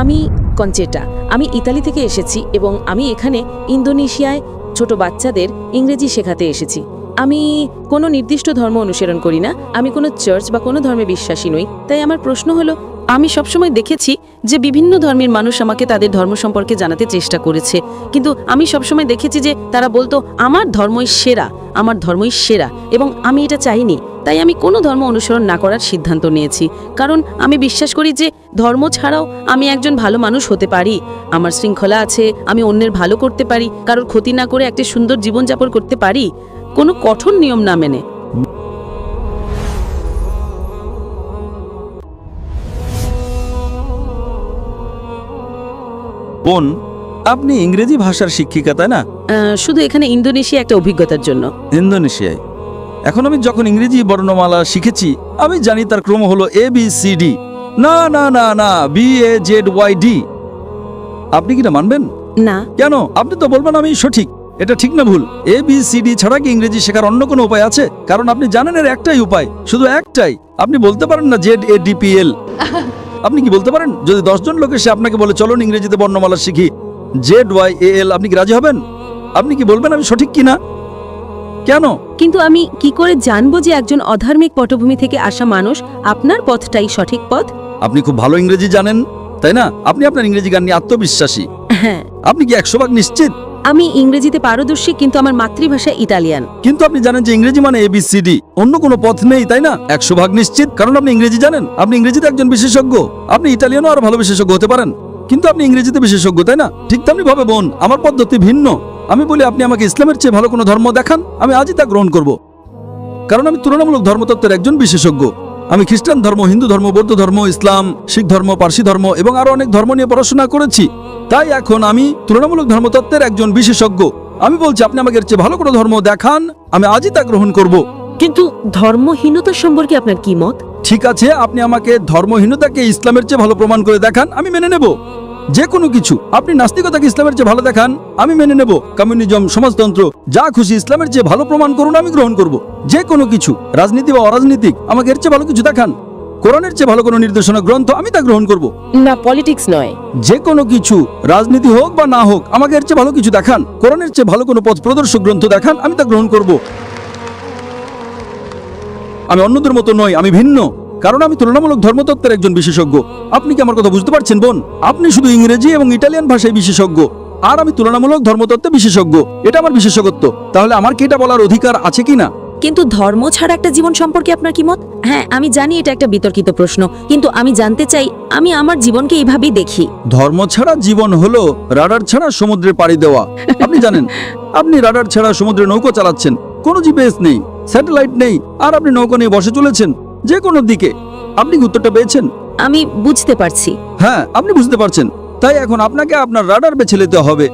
আমি কনচেটা। আমি ইতালি থেকে এসেছি এবং আমি এখানে ইন্দোনেশিয়ায় ছোট বাচ্চাদের ইংরেজি শেখাতে এসেছি। আমি কোনো নির্দিষ্ট ধর্ম অনুসরণ করি না, আমি কোনো চার্চ বা কোনো ধর্মে বিশ্বাসী নই। তাই আমার প্রশ্ন হলো, আমি সবসময় দেখেছি যে বিভিন্ন ধর্মের মানুষ আমাকে তাদের ধর্ম সম্পর্কে জানাতে চেষ্টা করেছে, কিন্তু আমি সবসময় দেখেছি যে তারা বলতো আমার ধর্মই সেরা, আমার ধর্মই সেরা, এবং আমি এটা চাইনি। তাই আমি কোনো ধর্ম অনুসরণ না করার সিদ্ধান্ত নিয়েছি, কারণ আমি বিশ্বাস করি যে ধর্ম ছাড়াও আমি একজন ভালো মানুষ হতে পারি। আমার শৃঙ্খলা আছে, আমি অন্যের ভালো করতে পারি, কারোর ক্ষতি না করে একটা সুন্দর জীবনযাপন করতে পারি, কোনো কঠোর নিয়ম না মেনে। বোন, আপনি ইংরেজি ভাষার শিক্ষিকা তাই না? শুধু এখানে ইন্দোনেশিয়া একটা অভিজ্ঞতার জন্য। ইন্দোনেশিয়ায় এখন আমি যখন ইংরেজি বর্ণমালা শিখেছি, আমি জানি তার ক্রম হলো ABCD। না না না না, BAZYD। আপনি কি না মানবেন? না। কেন? আপনি তো বলবেন আমি সঠিক। এটা ঠিক না ভুল? ABCD ছাড়া কি ইংরেজি শেখার অন্য কোনো উপায় আছে? কারণ আপনি জানেন এর একটাই উপায়, শুধু একটাই। আপনি বলতে পারেন না ZADPL? আপনি কি বলতে পারেন? যদি 10 জন লোক এসে আপনাকে বলে চলুন ইংরেজিতে বর্ণমালা শিখি ZYAL, আপনি কি রাজি হবেন? আপনি কি বলবেন আমি সঠিক কিনা? কেন? কিন্তু আমি কি করে জানবো যে একজন অধার্মিক পটভূমি থেকে আসা মানুষ আপনার পথটাই সঠিক পথ? আপনি খুব ভালো ইংরেজি জানেন তাই না? আপনি আপনার ইংরেজি গান নিয়ে আত্মবিশ্বাসী। হ্যাঁ। আপনি কি 100% নিশ্চিত? আমি ইংরেজিতে পারদর্শী, কিন্তু আমার মাতৃভাষা ইতালিয়ান। কিন্তু আপনি জানেন যে ইংরেজি মানে ABCD, অন্য কোনো পথ নেই তাই না? 100% নিশ্চিত, কারণ আপনি ইংরেজি জানেন, আপনি ইংরেজিতে একজন বিশেষজ্ঞ। আপনি ইতালিয়ানও আরো ভালো বিশেষজ্ঞ হতে পারেন, কিন্তু আপনি ইংরেজিতে বিশেষজ্ঞ তাই না? ঠিক তেমনি ভাবে বোন, আমার পদ্ধতি ভিন্ন। আমি বলি আপনি আমাকে ইসলামের চেয়ে ভালো কোনো ধর্ম দেখান, আমি আজই তা গ্রহণ করব, কারণ আমি তুলনামূলক ধর্মতত্ত্বের একজন বিশেষজ্ঞ। আমি খ্রিস্টান ধর্ম, হিন্দু ধর্ম, বৌদ্ধ ধর্ম, ইসলাম, শিখ ধর্ম, পার্সি ধর্ম এবং আরো অনেক ধর্ম নিয়ে পড়াশোনা করেছি। তাই এখন আমি তুলনামূলক ধর্মতত্ত্বের একজন বিশেষজ্ঞ। আমি বলছি আপনি আমাকে এর চেয়ে ভালো কোনো ধর্ম দেখান, আমি আজই তা গ্রহণ করব। কিন্তু ধর্মহীনতা সম্পর্কে আপনার কি মত? ঠিক আছে, আপনি আমাকে ধর্মহীনতাকে ইসলামের চেয়ে ভালো প্রমাণ করে দেখান, আমি মেনে নেব। যে কোনো কিছু। আপনি নাস্তিকতাকে ইসলামের চেয়ে ভালো দেখান, আমি মেনে নেব। কমিউনিজম, সমাজতন্ত্র, যা খুশি ইসলামের চেয়ে ভালো প্রমাণ করুন, আমি গ্রহণ করব। যে কোনো কিছু, রাজনীতি বা অরাজনীতিক, আমাকে এর চেয়ে ভালো কিছু দেখান। কোরআনের চেয়ে ভালো কোনো নির্দেশনা গ্রন্থ, আমি তা গ্রহণ করব। না, পলিটিক্স নয়, যে কোনো কিছু, রাজনীতি হোক বা না হোক, আমাকে এর চেয়ে ভালো কিছু দেখান। কোরআনের চেয়ে ভালো কোনো পথ প্রদর্শক গ্রন্থ দেখান, আমি তা গ্রহণ করব। আমি অন্যদের মতো নই, আমি ভিন্ন, কারণ আমি তুলনামূলক ধর্মতত্ত্বের একজন বিশেষজ্ঞ। আপনি কি আমার কথা বুঝতে পারছেন বোন? আপনি শুধু ইংরেজি এবং ইটালিয়ান ভাষায় বিশেষজ্ঞ, আর আমি তুলনামূলক ধর্মতত্ত্বে বিশেষজ্ঞ। এটা আমার বিশেষজ্ঞত্ব। তাহলে আমার কি এটা বলার অধিকার আছে কিনা? কিন্তু ধর্ম ছাড়া একটা জীবন সম্পর্কে আপনার কি মত? হ্যাঁ, আমি জানি এটা একটা বিতর্কিত প্রশ্ন, কিন্তু আমি জানতে চাই, আমি আমার জীবনকে এইভাবেই দেখি। ধর্ম ছাড়া জীবন হলো রাডার ছাড়া সমুদ্রে পাড়ি দেওয়া। আপনি জানেন, আপনি রাডার ছাড়া সমুদ্রে নৌকো চালাচ্ছেন, কোনো জিপিএস নেই, স্যাটেলাইট নেই, আর আপনি নৌকো নিয়ে বসে চলেছেন যে কোনো দিকে। আপনি কি উত্তরটা পেয়েছেন? আমি বুঝতে পারছি। হ্যাঁ, আপনি বুঝতে পারছেন। তাই এখন আপনাকে আপনার রাডার বেছে নিতে হবে।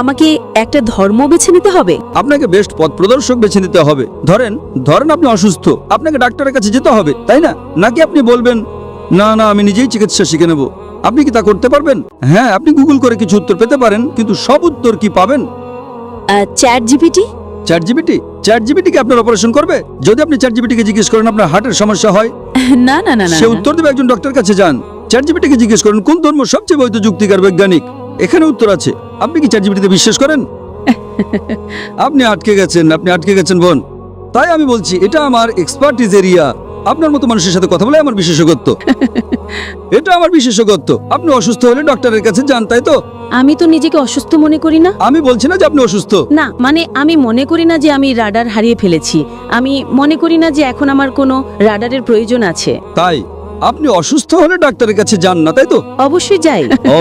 আমাকে একটা ধর্ম বেছে নিতে হবে? আপনাকে বেস্ট পথ প্রদর্শক বেছে নিতে হবে। ধরেন আপনি অসুস্থ, আপনাকে ডাক্তারের কাছে যেতে হবে তাই না? নাকি আপনি বলবেন না না আমি নিজেই চিকিৎসা শিখে নেব? আপনি কি তা করতে পারবেন? হ্যাঁ, আপনি গুগল করে কিছু উত্তর পেতে পারেন, কিন্তু সব উত্তর কি পাবেন? Chat GPT? চ্যাট জিপিটি কি আপনার অপারেশন করবে? যদি আপনি চ্যাট জিপিটিকে জিজ্ঞেস করেন আপনার হার্টের সমস্যা হয়, না না না না, সে উত্তর দেবে একজন ডক্টরের কাছে যান। চ্যাট জিপিটিকে জিজ্ঞেস করেন কোন ধর্ম সবচেয়ে বৈধ, যুক্তিকার, বৈজ্ঞানিক, এখানে উত্তর আছে। আপনি কি চ্যাট জিপিটিতে বিশ্বাস করেন? আপনি আটকে গেছেন বোন। তাই আমি বলছি এটা আমার এক্সপার্টিজ এরিয়া। আপনার মতো মানুষের সাথে কথা বলে আমার বিশেষজ্ঞত্ব। এটা আমার বিশেষজ্ঞত্ব। আপনি অসুস্থ হলে ডক্টরের কাছে যান, তাই তো? আমি তো নিজেকে অসুস্থ মনে করি না। আমি বলছি না যে আপনি অসুস্থ। না, মানে আমি মনে করি না যে আমি রাডার হারিয়ে ফেলেছি। আমি মনে করি না যে এখন আমার কোনো রাডারের প্রয়োজন আছে। তাই আপনি অসুস্থ হলে ডাক্তারের কাছে যান না, তাই তো? অবশ্যই যাই। ও,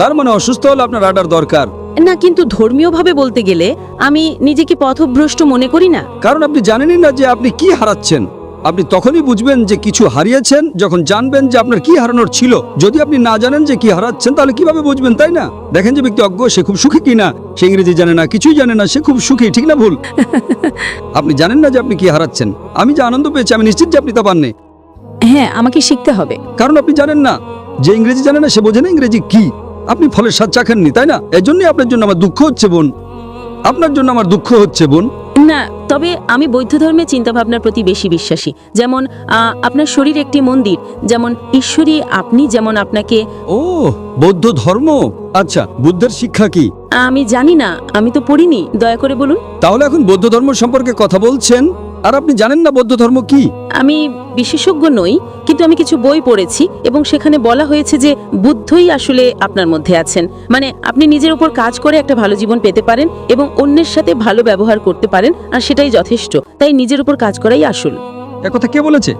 তার মানে অসুস্থ হলে আপনার রাডার দরকার না, কিন্তু ধর্মীয়ভাবে বলতে গেলে আমি নিজেকে পথভ্রষ্ট মনে করি না। কারণ আপনি জানেনই না যে আপনি কি হারাচ্ছেন। আপনি তখনই বুঝবেন যে কিছু হারিয়েছেন যখন জানবেন যে আপনার কি হারানোর ছিল। যদি আপনি না জানেন যে কি হারাচ্ছেন, তাহলে কিভাবে বুঝবেন, তাই না? দেখেন যে ব্যক্তি অজ্ঞ, সে খুব সুখী কিনা। সে ইংরেজি জানে না, কিছুই জানে না, সে খুব সুখী, ঠিক না ভুল? আপনি জানেন না যে আপনি কি হারাচ্ছেন। আমি যে আনন্দ পেয়েছি, আমি নিশ্চিত যে আপনি তা পাননি। হ্যাঁ, আমাকে শিখতে হবে। কারণ আপনি জানেন না, যে ইংরেজি জানে না সে বোঝে না ইংরেজি কি। আপনি ফলের স্বাদ চাখাননি, তাই না? এজন্যই আপনার জন্য আমার দুঃখ হচ্ছে বোন। আপনার জন্য আমার দুঃখ হচ্ছে বোন। না, তবে আমি বৌদ্ধ ধর্মের চিন্তাভাবনার প্রতি বেশি বিশ্বাসী। যেমন আপনার শরীর একটি মন্দির, যেমন ঈশ্বরী আপনি, যেমন আপনাকে। ও, বৌদ্ধ ধর্ম। আচ্ছা, বুদ্ধের শিক্ষা কি? আমি জানি না, আমি তো পড়িনি, দয়া করে বলুন। তাহলে এখন বৌদ্ধ ধর্ম সম্পর্কে কথা বলছেন আর আপনি জানেন না বৌদ্ধ ধর্ম কি? আমি বিশেষজ্ঞ নই, কিন্তু আমি কিছু বই পড়েছি এবং সেখানে বলা হয়েছে যে বুদ্ধই আসলে আপনার মধ্যে আছেন। মানে আপনি নিজের উপর কাজ করে একটা ভালো জীবন পেতে পারেন এবং অন্যের সাথে ভালো ব্যবহার করতে পারেন, আর সেটাই যথেষ্ট। তাই নিজের উপর কাজ করাই আসল। একথা কে বলেছে?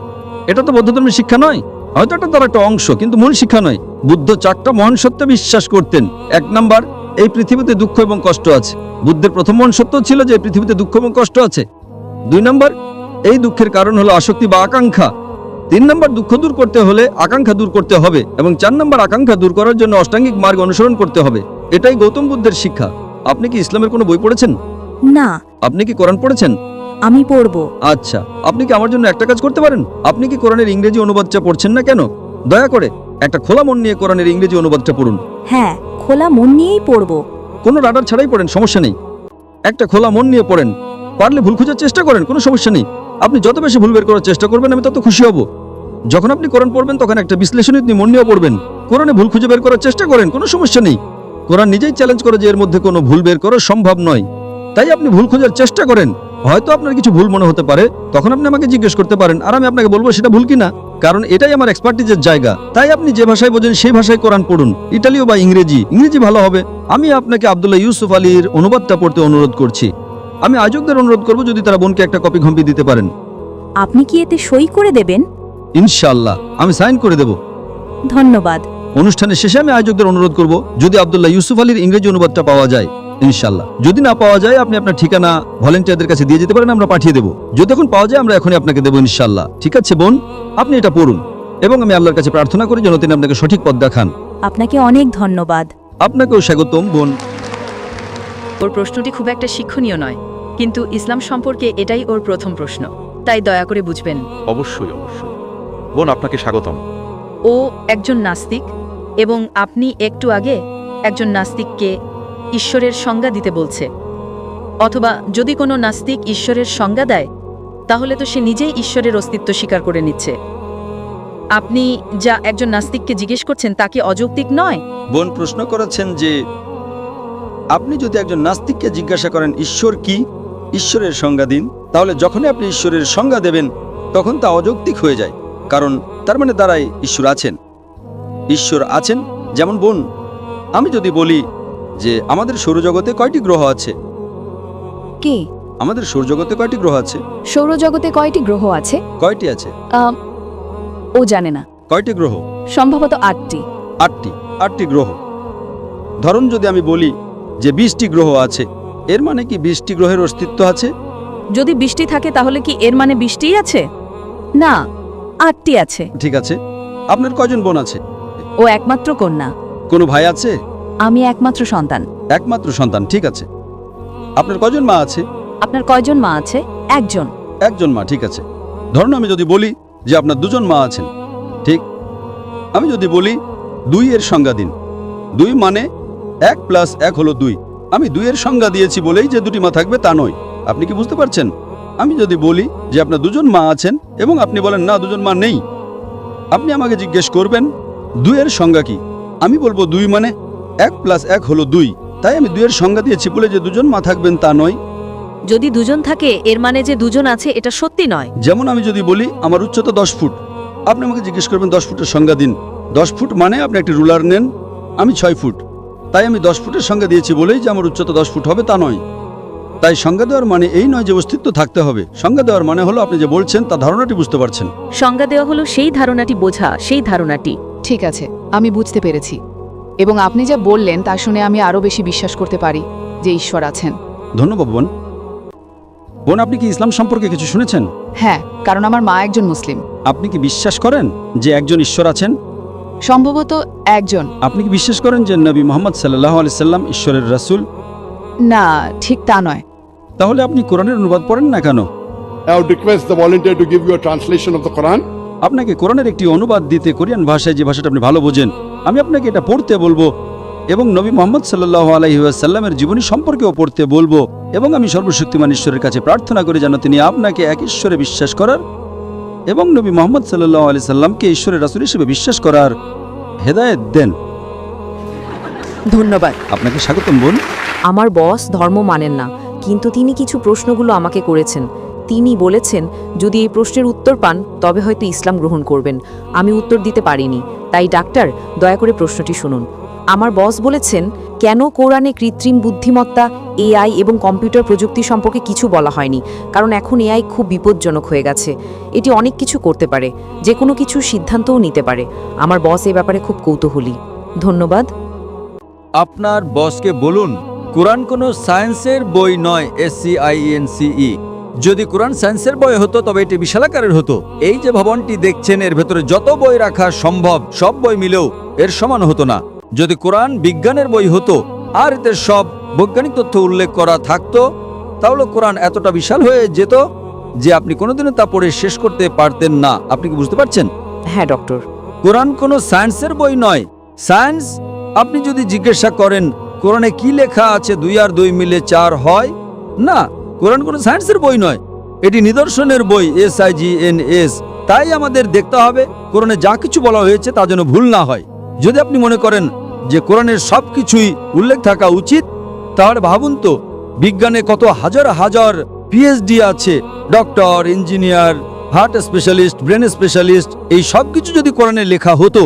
এটা তো বৌদ্ধ ধর্মের শিক্ষা নয়। হয়তো এটা তার একটা অংশ, কিন্তু মূল শিক্ষা নয়। বুদ্ধ 4টা মহান সত্যে বিশ্বাস করতেন। 1 নাম্বার, এই পৃথিবীতে দুঃখ এবং কষ্ট আছে। বুদ্ধের প্রথম মহান সত্য ছিল যে এই পৃথিবীতে দুঃখ এবং কষ্ট আছে। 2 নাম্বার, এই দুঃখের কারণ হলো আসক্তি বা আকাঙ্ক্ষা। 3 নাম্বার, দুঃখ দূর করতে হলে আকাঙ্ক্ষা দূর করতে হবে, এবং 4 নাম্বার, আকাঙ্ক্ষা দূর করার জন্য অষ্টাঙ্গিক মার্গ অনুসরণ করতে হবে। এটাই গৌতম বুদ্ধের শিক্ষা। আপনি কি ইসলামের কোনো বই পড়েছেন? না, আপনি কি কোরআন পড়েছেন? আমি পড়ব। আচ্ছা, আপনি কি আমার জন্য একটা কাজ করতে পারেন? আপনি কি কোরআনের ইংরেজি অনুবাদটা পড়ছেন না কেন? দয়া করে একটা খোলা মন নিয়ে কোরআনের ইংরেজি অনুবাদটা পড়ুন। হ্যাঁ, খোলা মন নিয়েই পড়ব। কোনো রাডার ছাড়াই পড়েন, সমস্যা নেই। একটা খোলা মন নিয়ে পড়েন। পারলে ভুল খোঁজার চেষ্টা করেন, কোনো সমস্যা নেই। আপনি যত বেশি ভুল বের করার চেষ্টা করবেন, আমি তত খুশি হব। যখন আপনি কোরআন পড়বেন তখন একটা বিশ্লেষণী মন নিয়ে পড়বেন। কোরআনে ভুল খুঁজে বের করার চেষ্টা করেন, কোনো সমস্যা নেই। কোরআন নিজেই চ্যালেঞ্জ করে যে এর মধ্যে কোনো ভুল বের করা সম্ভব নয়। তাই আপনি ভুল খোঁজার চেষ্টা করেন। হয়তো আপনার কিছু ভুল মনে হতে পারে, তখন আপনি আমাকে জিজ্ঞেস করতে পারেন, আর আমি আপনাকে বলবো সেটা ভুল কিনা, কারণ এটাই আমার এক্সপার্টিজের জায়গা। তাই আপনি যে ভাষায় বোঝেন সেই ভাষায় কোরআন পড়ুন, ইতালীয় বা ইংরেজি। ইংরেজি ভালো হবে। আমি আপনাকে আব্দুল্লাহ ইউসুফ আলীর অনুবাদটা পড়তে অনুরোধ করছি। আমি আয়োজকদের অনুরোধ করব যদি তারা বোনকে একটা কপি ঘম্পি দিতে পারেন। আপনি কি এতে সই করে দেবেন? ইনশাআল্লাহ আমি সাইন করে দেব। ধন্যবাদ। অনুষ্ঠানের শেষে আমি আয়োজকদের অনুরোধ করব যদি আব্দুল্লাহ ইউসুফ আলীর ইংরেজি অনুবাদটা পাওয়া যায়, ইনশাআল্লাহ। যদি না পাওয়া যায়, আপনি আপনার ঠিকানা ভলেন্টিয়ারদের কাছে দিয়ে যেতে পারেন, আমরা পাঠিয়ে দেব। যদি এখন পাওয়া যায়, আমরা এখনই আপনাকে দেবো, ইনশাআল্লাহ। ঠিক আছে বোন, আপনি এটা পড়ুন, এবং আমি আল্লাহর কাছে প্রার্থনা করি যেন তিনি আপনাকে সঠিক পথ দেখান। আপনাকে অনেক ধন্যবাদ। আপনাকেও স্বাগতম বোন। ওর প্রশ্নটি খুব একটা শিক্ষণীয় নয়, কিন্তু ইসলাম সম্পর্কে এটাই ওর প্রথম প্রশ্ন, তাই দয়া করে বুঝবেন। অবশ্যই অবশ্যই বোন, আপনাকে স্বাগতম। ও একজন নাস্তিক, এবং আপনি একটু আগে একজন নাস্তিককে ঈশ্বরের সংজ্ঞা দিতে বলছে। অথবা যদি কোনো নাস্তিক ঈশ্বরের সংজ্ঞা দেয়, তাহলে তো সে নিজেই ঈশ্বরের অস্তিত্ব স্বীকার করে নিচ্ছে। আপনি যা একজন নাস্তিককে জিজ্ঞেস করছেন তা কি অযৌক্তিক নয়? বোন প্রশ্ন করেছেন যে আপনি যদি একজন নাস্তিককে জিজ্ঞাসা করেন ঈশ্বর কি, ঈশ্বরের সংজ্ঞা দিন, তাহলে যখনই আপনি ঈশ্বরের সংজ্ঞা দেবেন তখন তা অযৌক্তিক হয়ে যায়, কারণ তার মানে দাঁড়ায় ঈশ্বর আছেন। ঈশ্বর আছেন, যেমন বোন আমি যদি বলি যে আমাদের সৌরজগতে কয়টি গ্রহ আছে? কি? আমাদের সৌরজগতে কয়টি গ্রহ আছে? সৌরজগতে কয়টি গ্রহ আছে? কয়টি আছে? ও জানে না। কয়টি গ্রহ? সম্ভবত 8টি। 8টি গ্রহ। ধরুন যদি আমি বলি যে 20টি গ্রহ আছে, এর মানে কি 20টি গ্রহের অস্তিত্ব আছে? যদি বৃষ্টি থাকে তাহলে কি এর মানে বৃষ্টিই আছে? না, 8টি আছে। ঠিক আছে। আপনার কয়জন বোন আছে? ও একমাত্র কন্যা। কোনো ভাই আছে? আমি একমাত্র সন্তান। একমাত্র সন্তান, ঠিক আছে। আপনার কয়জন মা আছে? আপনার কয়জন মা আছে? একজন। একজন মা, ঠিক আছে। ধরুন আমি যদি বলি যে আপনার 2জন মা আছেন, ঠিক। আমি যদি বলি 2 এর সংজ্ঞা দিন, 2 মানে 1 + 1 হলো 2। আমি 2 এর সংজ্ঞা দিয়েছি বলেই যে 2টি মা থাকবে তা নয়। আপনি কি বুঝতে পারছেন? আমি যদি বলি যে আপনার 2জন মা আছেন এবং আপনি বলেন না 2জন মা নেই, আপনি আমাকে জিজ্ঞেস করবেন 2 এর সংজ্ঞা কি। আমি বলবো 2 মানে 1 + 1 হলো 2। তাই আমি 2 এর সংজ্ঞা দিয়েছি বলে যে 2জন মা থাকবেন তা নয়। যদি 2জন থাকে এর মানে যে 2জন আছে এটা সত্যি নয়। যেমন আমি যদি বলি আমার উচ্চতা 10 ফুট, আপনি আমাকে জিজ্ঞেস করবেন 10 ফুটের সংজ্ঞা দিন। 10 ফুট মানে আপনি একটি রুলার নেন, আমি 6 ফুট। তাই আমি 10 ফুটের সংজ্ঞা দিয়েছি বলেই যে আমার উচ্চতা 10 ফুট হবে তা নয়। তাই সংজ্ঞা দেওয়ার মানে এই নয় যে অস্তিত্ব থাকতে হবে। সংজ্ঞা দেওয়ার মানে হলো আপনি যে বলছেন তা ধারণাটি বুঝতে পারছেন। সংজ্ঞা দেওয়া হলো সেই ধারণাটি বোঝা, সেই ধারণাটি। ঠিক আছে, আমি বুঝতে পেরেছি, এবং আপনি যা বললেন তা শুনে আমি আরও বেশি বিশ্বাস করতে পারি যে ঈশ্বর আছেন। ধন্যবাদ বোন। বোন, আপনি কি ইসলাম সম্পর্কে কিছু শুনেছেন? হ্যাঁ, কারণ আমার মা একজন মুসলিম। আপনি কি বিশ্বাস করেন যে একজন ঈশ্বর আছেন? সম্ভবত একজন। আপনি কি বিশ্বাস করেন যে নবী মুহাম্মদ সাল্লাল্লাহু আলাইহি সাল্লাম ঈশ্বরের রাসূল? না, ঠিক তা নয়। তাহলে আপনি কোরআনের অনুবাদ পড়েন না কেন? I would request the volunteer to give you a translation of the Quran. আপনাকে কোরআনের একটি অনুবাদ দিতে, কোরিয়ান ভাষায়, যে ভাষাটা আপনি ভালো বোঝেন। আমি আপনাকে এটা পড়তে বলবো এবং নবী মুহাম্মদ সাল্লাল্লাহু আলাইহি ওয়াসাল্লামের জীবনী সম্পর্কেও পড়তে বলবো। এবং আমি সর্বশক্তিমান ঈশ্বরের কাছে প্রার্থনা করি যেন তিনি আপনাকে এক ঈশ্বরে বিশ্বাস করার এবং নবী মোহাম্মদ সাল্লাল্লাহু আলাইহি সাল্লামকে ঈশ্বরের রাসূল হিসেবে বিশ্বাস করার হেদায়েত দেন। ধন্যবাদ। আপনাকে স্বাগতম বোন। আমার বস ধর্ম মানেন না, কিন্তু তিনি কিছু প্রশ্নগুলো আমাকে করেছেন। তিনি বলেছেন যদি এই প্রশ্নের উত্তর পান তবে হয়তো ইসলাম গ্রহণ করবেন। আমি উত্তর দিতে পারিনি, তাই ডাক্তার দয়া করে প্রশ্নটি শুনুন। আমার বস বলেছেন কেন কোরআনে কৃত্রিম বুদ্ধিমত্তা, এআই এবং কম্পিউটার প্রযুক্তি সম্পর্কে কিছু বলা হয়নি, কারণ এখন এআই খুব বিপজ্জনক হয়ে গেছে। এটি অনেক কিছু করতে পারে, যে কোনো কিছু সিদ্ধান্তও নিতে পারে। আমার বস এ ব্যাপারে খুব কৌতূহলী। ধন্যবাদ। আপনার বসকে বলুন কোরআন কোনো সায়েন্সের বই নয়, SCIENCE। যদি কোরআন সায়েন্সের বই হতো তবে এটি বিশালাকারের হতো। এই যে ভবনটি দেখছেন এর ভেতরে যত বই রাখা সম্ভব সব বই মিলেও এর সমান হতো না। যদি কোরআন বিজ্ঞানের বই হতো আর এতে সব বৈজ্ঞানিক তথ্য উল্লেখ করা থাকতো তাহলে কোরআন এতটা বিশাল হয়ে যেত যে আপনি কোনোদিনও তা পড়ে শেষ করতে পারতেন না। আপনি কি বুঝতে পারছেন? হ্যাঁ ডক্টর। কোরআন কোনো সায়েন্সের বই নয়। সায়েন্স, আপনি যদি জিজ্ঞাসা করেন কোরআনে কি লেখা আছে 2 আর 2 মিলে 4 হয়, না, কোরআন কোনো সায়েন্সের বই নয়, এটি নিদর্শনের বই, SIGNS। তাই আমাদের দেখতে হবে কোরআনে যা কিছু বলা হয়েছে তা যেন ভুল না হয়। যদি আপনি মনে করেন যে কোরআনের সব কিছুই উল্লেখ থাকা উচিত, তাহলে ভাবুন তো বিজ্ঞানে কত হাজার হাজার PhD আছে, doctor, engineer, heart specialist, brain specialist. এই সব কিছু যদি কোরআনে লেখা হতো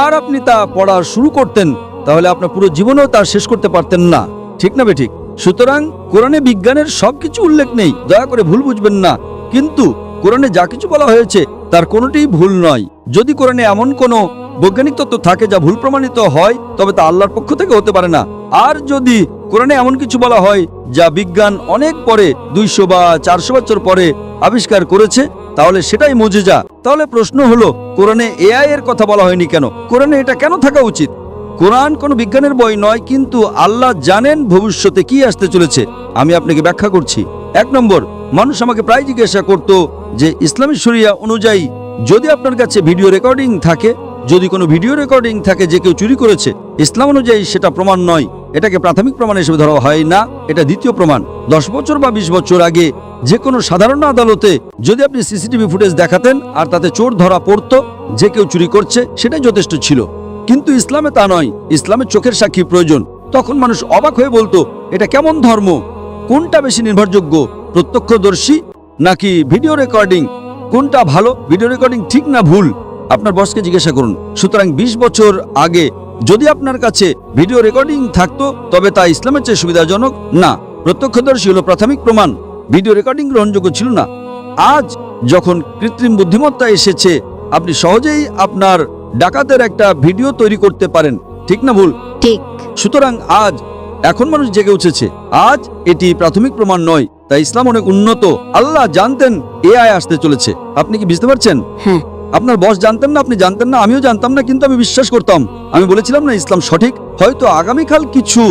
আর আপনি তা পড়া শুরু করতেন তাহলে আপনার পুরো জীবনেও তা শেষ করতে পারতেন না। ঠিক না বেঠিক? সুতরাং কোরআনে বিজ্ঞানের সবকিছু উল্লেখ নেই, দয়া করে ভুল বুঝবেন না। কিন্তু কোরআনে যা কিছু বলা হয়েছে তার কোনোটিই ভুল নয়। যদি কোরআনে এমন কোনো বৈজ্ঞানিক তত্ত্ব থাকে যা ভুল প্রমাণিত হয় তবে তা আল্লাহর পক্ষ থেকে হতে পারে না। আর যদি কোরআনে এমন কিছু বলা হয় যা বিজ্ঞান অনেক পরে 200 বা 400 বছর পরে আবিষ্কার করেছে তাহলে সেটাই মুজিজা। তাহলে প্রশ্ন হলো কোরআনে AI এর কথা বলা হয়নি কেন? কোরআনে এটা কেন থাকা উচিত? কোরআন কোনো বিজ্ঞানের বই নয়, কিন্তু আল্লাহ জানেন ভবিষ্যতে কি আসতে চলেছে। আমি আপনাকে ব্যাখ্যা করছি। 1 নম্বর, মানুষ আমাকে প্রায় জিজ্ঞাসা করত যে ইসলামী শরিয়া অনুযায়ী যদি আপনার কাছে ভিডিও রেকর্ডিং থাকে, যদি কোনো ভিডিও রেকর্ডিং থাকে যে কেউ চুরি করেছে, ইসলাম অনুযায়ী সেটা প্রমাণ নয়, এটাকে প্রাথমিক প্রমাণ হিসেবে ধরা হয় না, এটা দ্বিতীয় প্রমাণ। 10 বছর বা 20 বছর আগে যে কোনো সাধারণ আদালতে যদি আপনি CCTV ফুটেজ দেখাতেন আর তাতে চোর ধরা পড়তো যে কেউ চুরি করছে, সেটাই যথেষ্ট ছিল। কিন্তু ইসলামে তা নয়, ইসলামে চোখের সাক্ষী প্রয়োজন। তখন মানুষ অবাক হয়ে বলতো এটা কেমন ধর্ম, কোনটা বেশি নির্ভরযোগ্য, প্রত্যক্ষদর্শী নাকি ভিডিও রেকর্ডিং, কোনটা ভালো, ভিডিও রেকর্ডিং ঠিক না ভুল? আপনার বসকে জিজ্ঞাসা করুন। সুতরাং 20 বছর আগে যদি আপনার কাছে ভিডিও রেকর্ডিং থাকতো তবে তা ইসলামের চেয়ে সুবিধাজনক না। প্রত্যক্ষদর্শী হলো প্রাথমিক প্রমাণ, ভিডিও রেকর্ডিং গ্রহণযোগ্য ছিল না। আজ যখন কৃত্রিম বুদ্ধিমত্তা এসেছে আপনি সহজেই আপনার ডাকাতের একটা ভিডিও তৈরি করতে পারেন, ঠিক না ভুল? ঠিক। সুতরাং এখন মানুষ জেগে উঠেছে। আজ এটি প্রাথমিক প্রমাণ নয়, তাই ইসলাম অনেক উন্নত। আল্লাহ জানতেন AI আসতে চলেছে। আপনি কি বুঝতে পারছেন? হ্যাঁ। আপনার বস জানতেন না, আপনি জানতেন না, আমিও জানতাম না, কিন্তু আমি বিশ্বাস করতাম। আমি বলেছিলাম না ইসলাম সঠিক, হয়তো আগামীকাল কিছু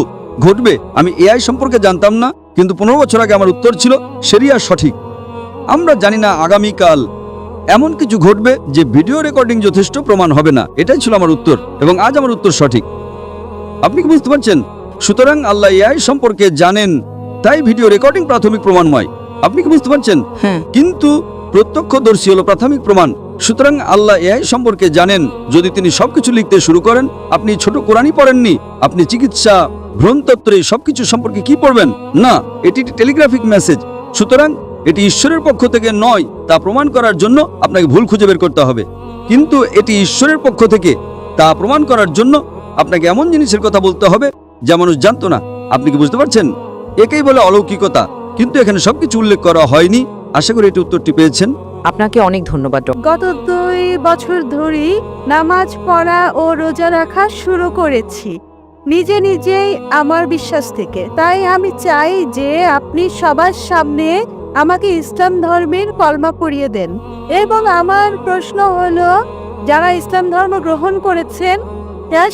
ঘটবে। আমি AI সম্পর্কে জানতাম না, কিন্তু 15 বছর আগে আমার উত্তর ছিল শরিয়া সঠিক। আমরা জানি না আগামীকাল এমন কিছু ঘটবে যে ভিডিও রেকর্ডিং যথেষ্ট প্রমাণ হবে না। এটাই ছিল আমার উত্তর, এবং আজ আমার উত্তর সঠিক। আপনি কি বুঝতে পারছেন? সুতরাং আল্লাহ AI সম্পর্কে জানেন, তাই ভিডিও রেকর্ডিং প্রাথমিক প্রমাণময়। আপনি কি বুঝতে পারছেন? হ্যাঁ। কিন্তু প্রত্যক্ষদর্শী হলো প্রাথমিক প্রমাণ। সুতরাং আল্লাহ AI সম্পর্কে জানেন। যদি তিনি সবকিছু লিখতে শুরু করেন, আপনি ছোট কোরআনই পড়েননি, আপনি চিকিৎসা, ভ্রূণতত্ত্ব সবকিছু সম্পর্কে কি পড়বেন? না, এটি টেলিগ্রাফিক মেসেজ। সুতরাং এটি ঈশ্বরের পক্ষ থেকে নয় তা প্রমাণ করার জন্য আপনাকে ভুল খুঁজে বের করতে হবে। কিন্তু এটি ঈশ্বরের পক্ষ থেকে তা প্রমাণ করার জন্য আপনাকে এমন জিনিসের কথা বলতে হবে যা মানুষ জানতো না। আপনি কি বুঝতে পারছেন? একেই বলে অলৌকিকতা, কিন্তু এখানে সবকিছু উল্লেখ করা হয়নি। আশা করি এটি উত্তরটি পেয়েছেন। আপনাকে অনেক ধন্যবাদ ডক্টর। গত 2 বছর ধরেই নামাজ পড়া ও রোজা রাখা শুরু করেছি, নিজেই আমার বিশ্বাস থেকে। তাই আমি চাই যে আপনি সবার সামনে আমাকে ইসলাম ধর্মের কলমা পড়িয়ে দেন। এবং আমার প্রশ্ন হলো, যারা ইসলাম ধর্ম গ্রহণ করেছেন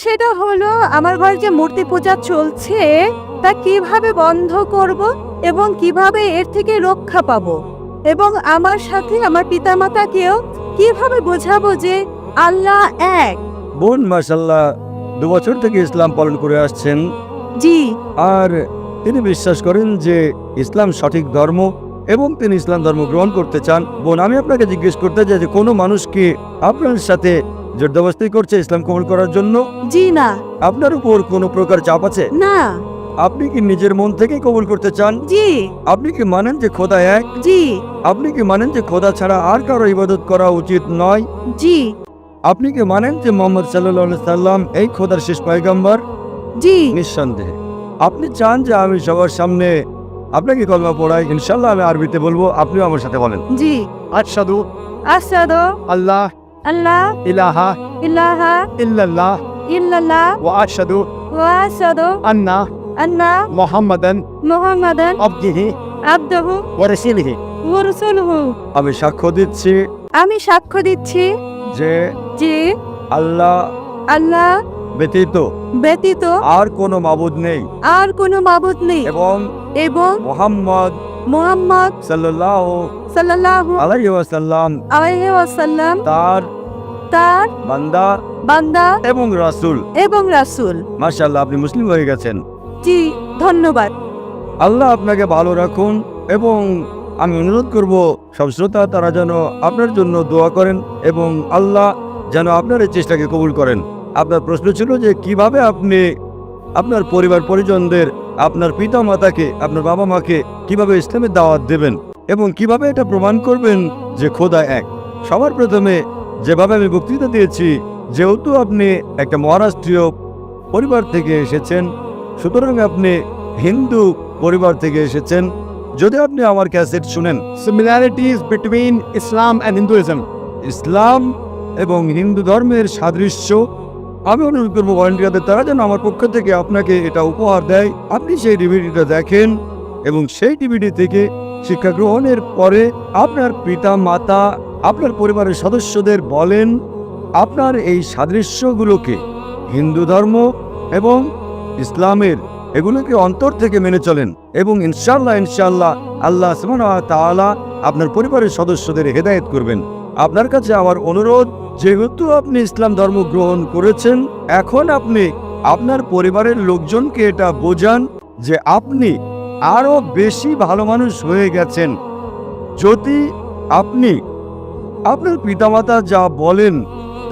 সেটা হলো আমার ঘরে যে মূর্তি পূজা চলছে তা কিভাবে বন্ধ করব এবং কিভাবে এর থেকে রক্ষা পাবো, এবং আমার সাথে আমার পিতামাতাকেও কিভাবে বোঝাবো যে আল্লাহ এক। বোন মাশাআল্লাহ 2 বছর থেকে ইসলাম পালন করে আসছেন, জি। আর তিনি বিশ্বাস করেন যে ইসলাম সঠিক ধর্ম এবং তিনি ইসলাম ধর্ম গ্রহণ করতে চান। বোন, আমি আপনাকে জিজ্ঞেস করতে চাই যে কোনো মানুষকে আপনার সাথে জোরদস্তি করছে ইসলাম কবুল করার জন্য? জি না। আপনার উপর কোনো প্রকার চাপ আছে? না। আপনি কি নিজের মন থেকে কবুল করতে চান? জি। আপনি কি মানেন যে খোদা এক? জি। আপনি কি মানেন যে খোদা ছাড়া আর কারো ইবাদত করা উচিত নয়? জি। আপনি কি মানেন যে মোহাম্মদ সাল্লাল্লাহু আলাইহি সাল্লাম এই খোদার শেষ পয়গম্বর? জি। নিঃসন্দেহে। আপনি চান যে আমি সবার সামনে আপনাকে কলমা পড়াই? ইনশাআল্লাহ আমি আরবিতে বলবো, আপনিও আমার সাথে বলেন। জি। আশহাদু আশহাদু আল্লাহ আল্লাহ ইলাহা ইলাহা ইল্লাল্লাহ ইল্লাল্লাহ ওয়া আশহাদু ওয়া আশহাদু আন্না আন্না মুহাম্মাদান মুহাম্মাদান আবদিহি আবদুহু ওয়া রাসূলিহি। ওয়া রাসূলুহু। আমি সাক্ষ্য দিচ্ছি আমি সাক্ষ্য দিচ্ছি যে যে আল্লাহ আল্লাহ ব্যতীত ব্যতীত আর কোনো মাবুদ নেই আর কোনো মাবুদ নেই এবং মুহাম্মদ মুহাম্মদ সাল্লাল্লাহু সাল্লাল্লাহু আলাইহি ওয়াসাল্লাম আলাইহি ওয়াসাল্লাম তার বান্দা বান্দা এবং রাসূল। মাশাআল্লাহ, আপনি মুসলিম হয়ে গেছেন। জি, ধন্যবাদ। আল্লাহ আপনাকে ভালো রাখুন এবং আমি অনুরোধ করব সব শ্রোতা তারা যেন আপনার জন্য দোয়া করেন এবং আল্লাহ যেন আপনার এই চেষ্টাকে কবুল করেন। আপনার প্রশ্ন ছিল যে কিভাবে আপনি আপনার পরিবার পরিজনদের, আপনার পিতা মাতাকে, আপনার বাবা মাকে কিভাবে ইসলামের দাওয়াত দেবেন এবং কিভাবে এটা প্রমাণ করবেন যে খোদা এক। সবার প্রথমে যেভাবে আমি বক্তৃতা দিয়েছি, যেহেতু আপনি একটা মহারাষ্ট্রীয় পরিবার থেকে এসেছেন, সুতরাং আপনি হিন্দু পরিবার থেকে এসেছেন। যদি আপনি আমার ক্যাসেট শুনেন, similarities between Islam and Hinduism, Islam এবং হিন্দু ধর্মের সাদৃশ্য, আমি অনুরোধ করবো ভলেন্টিয়ারদের তারা যেন আমার পক্ষ থেকে আপনাকে এটা উপহার দেয়। আপনি সেই ডিভিডিটা দেখেন এবং সেই ডিভিডি থেকে শিক্ষা গ্রহণের পরে আপনার পিতা মাতা, আপনার পরিবারের সদস্যদের বলেন আপনার এই সাদৃশ্যগুলোকে, হিন্দু ধর্ম এবং ইসলামের, এগুলোকে অন্তর থেকে মেনে চলেন এবং ইনশাআল্লাহ আল্লাহ সুবহানাহু ওয়া তাআলা আপনার পরিবারের সদস্যদের হেদায়েত করবেন। আপনার কাছে আমার অনুরোধ, যেহেতু আপনি ইসলাম ধর্ম গ্রহণ করেছেন, এখন আপনি আপনার পরিবারের লোকজনকে এটা বোঝান যে আপনি আরো বেশি ভালো মানুষ হয়ে গেছেন যদি আপনি আপনার পিতামাতা যা বলেন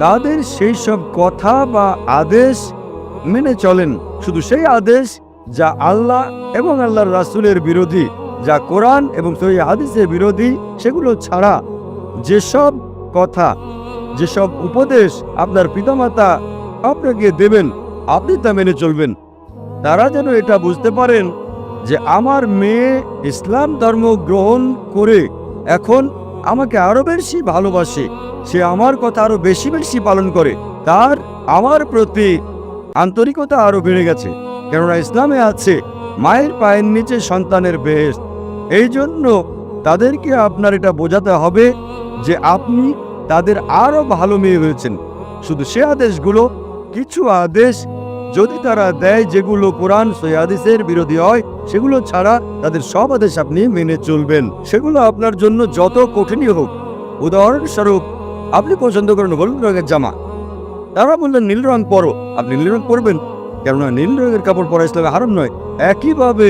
তাদের সেই সব কথা বা আদেশ মেনে চলেন। শুধু সেই আদেশ যা আল্লাহ এবং আল্লাহর রাসূলের বিরোধী, যা কোরআন এবং সহিহ হাদিসের বিরোধী, সেগুলো ছাড়া যেসব কথা, যেসব উপদেশ আপনার পিতামাতা আপনাকে দেবেন, আপনি তা মেনে চলবেন। তারা যেন এটা বুঝতে পারেন যে আমার মেয়ে ইসলাম ধর্ম গ্রহণ করে এখন আমাকে আরো বেশি ভালোবাসে, সে আমার কথা আরো বেশি বেশি পালন করে, তার আমার প্রতি আন্তরিকতা আরো বেড়ে গেছে। কেননা ইসলামে আছে মায়ের পায়ের নিচে সন্তানের বেহেশত। এই জন্য তাদেরকে আপনার এটা বোঝাতে হবে যে আপনি তাদের আরো ভালো মেয়ে হয়েছেন। শুধু সে আদেশগুলো, কিছু আদেশ যদি তারা দেয় যেগুলো কোরআন সহিহ হাদিসের বিরোধী হয়, সেগুলো ছাড়া তাদের সব আদেশ আপনি মেনে চলবেন। সেগুলো আপনার জন্য যত কঠিনই হোক। উদাহরণস্বরূপ, আপনি পছন্দ করেন হলুদ রঙের জামা, তারা বললেন নীল রং পরো, আপনি নীল রং পরবেন, কেননা নীল রঙের কাপড় পরা ইসলামে হারাম নয়। একইভাবে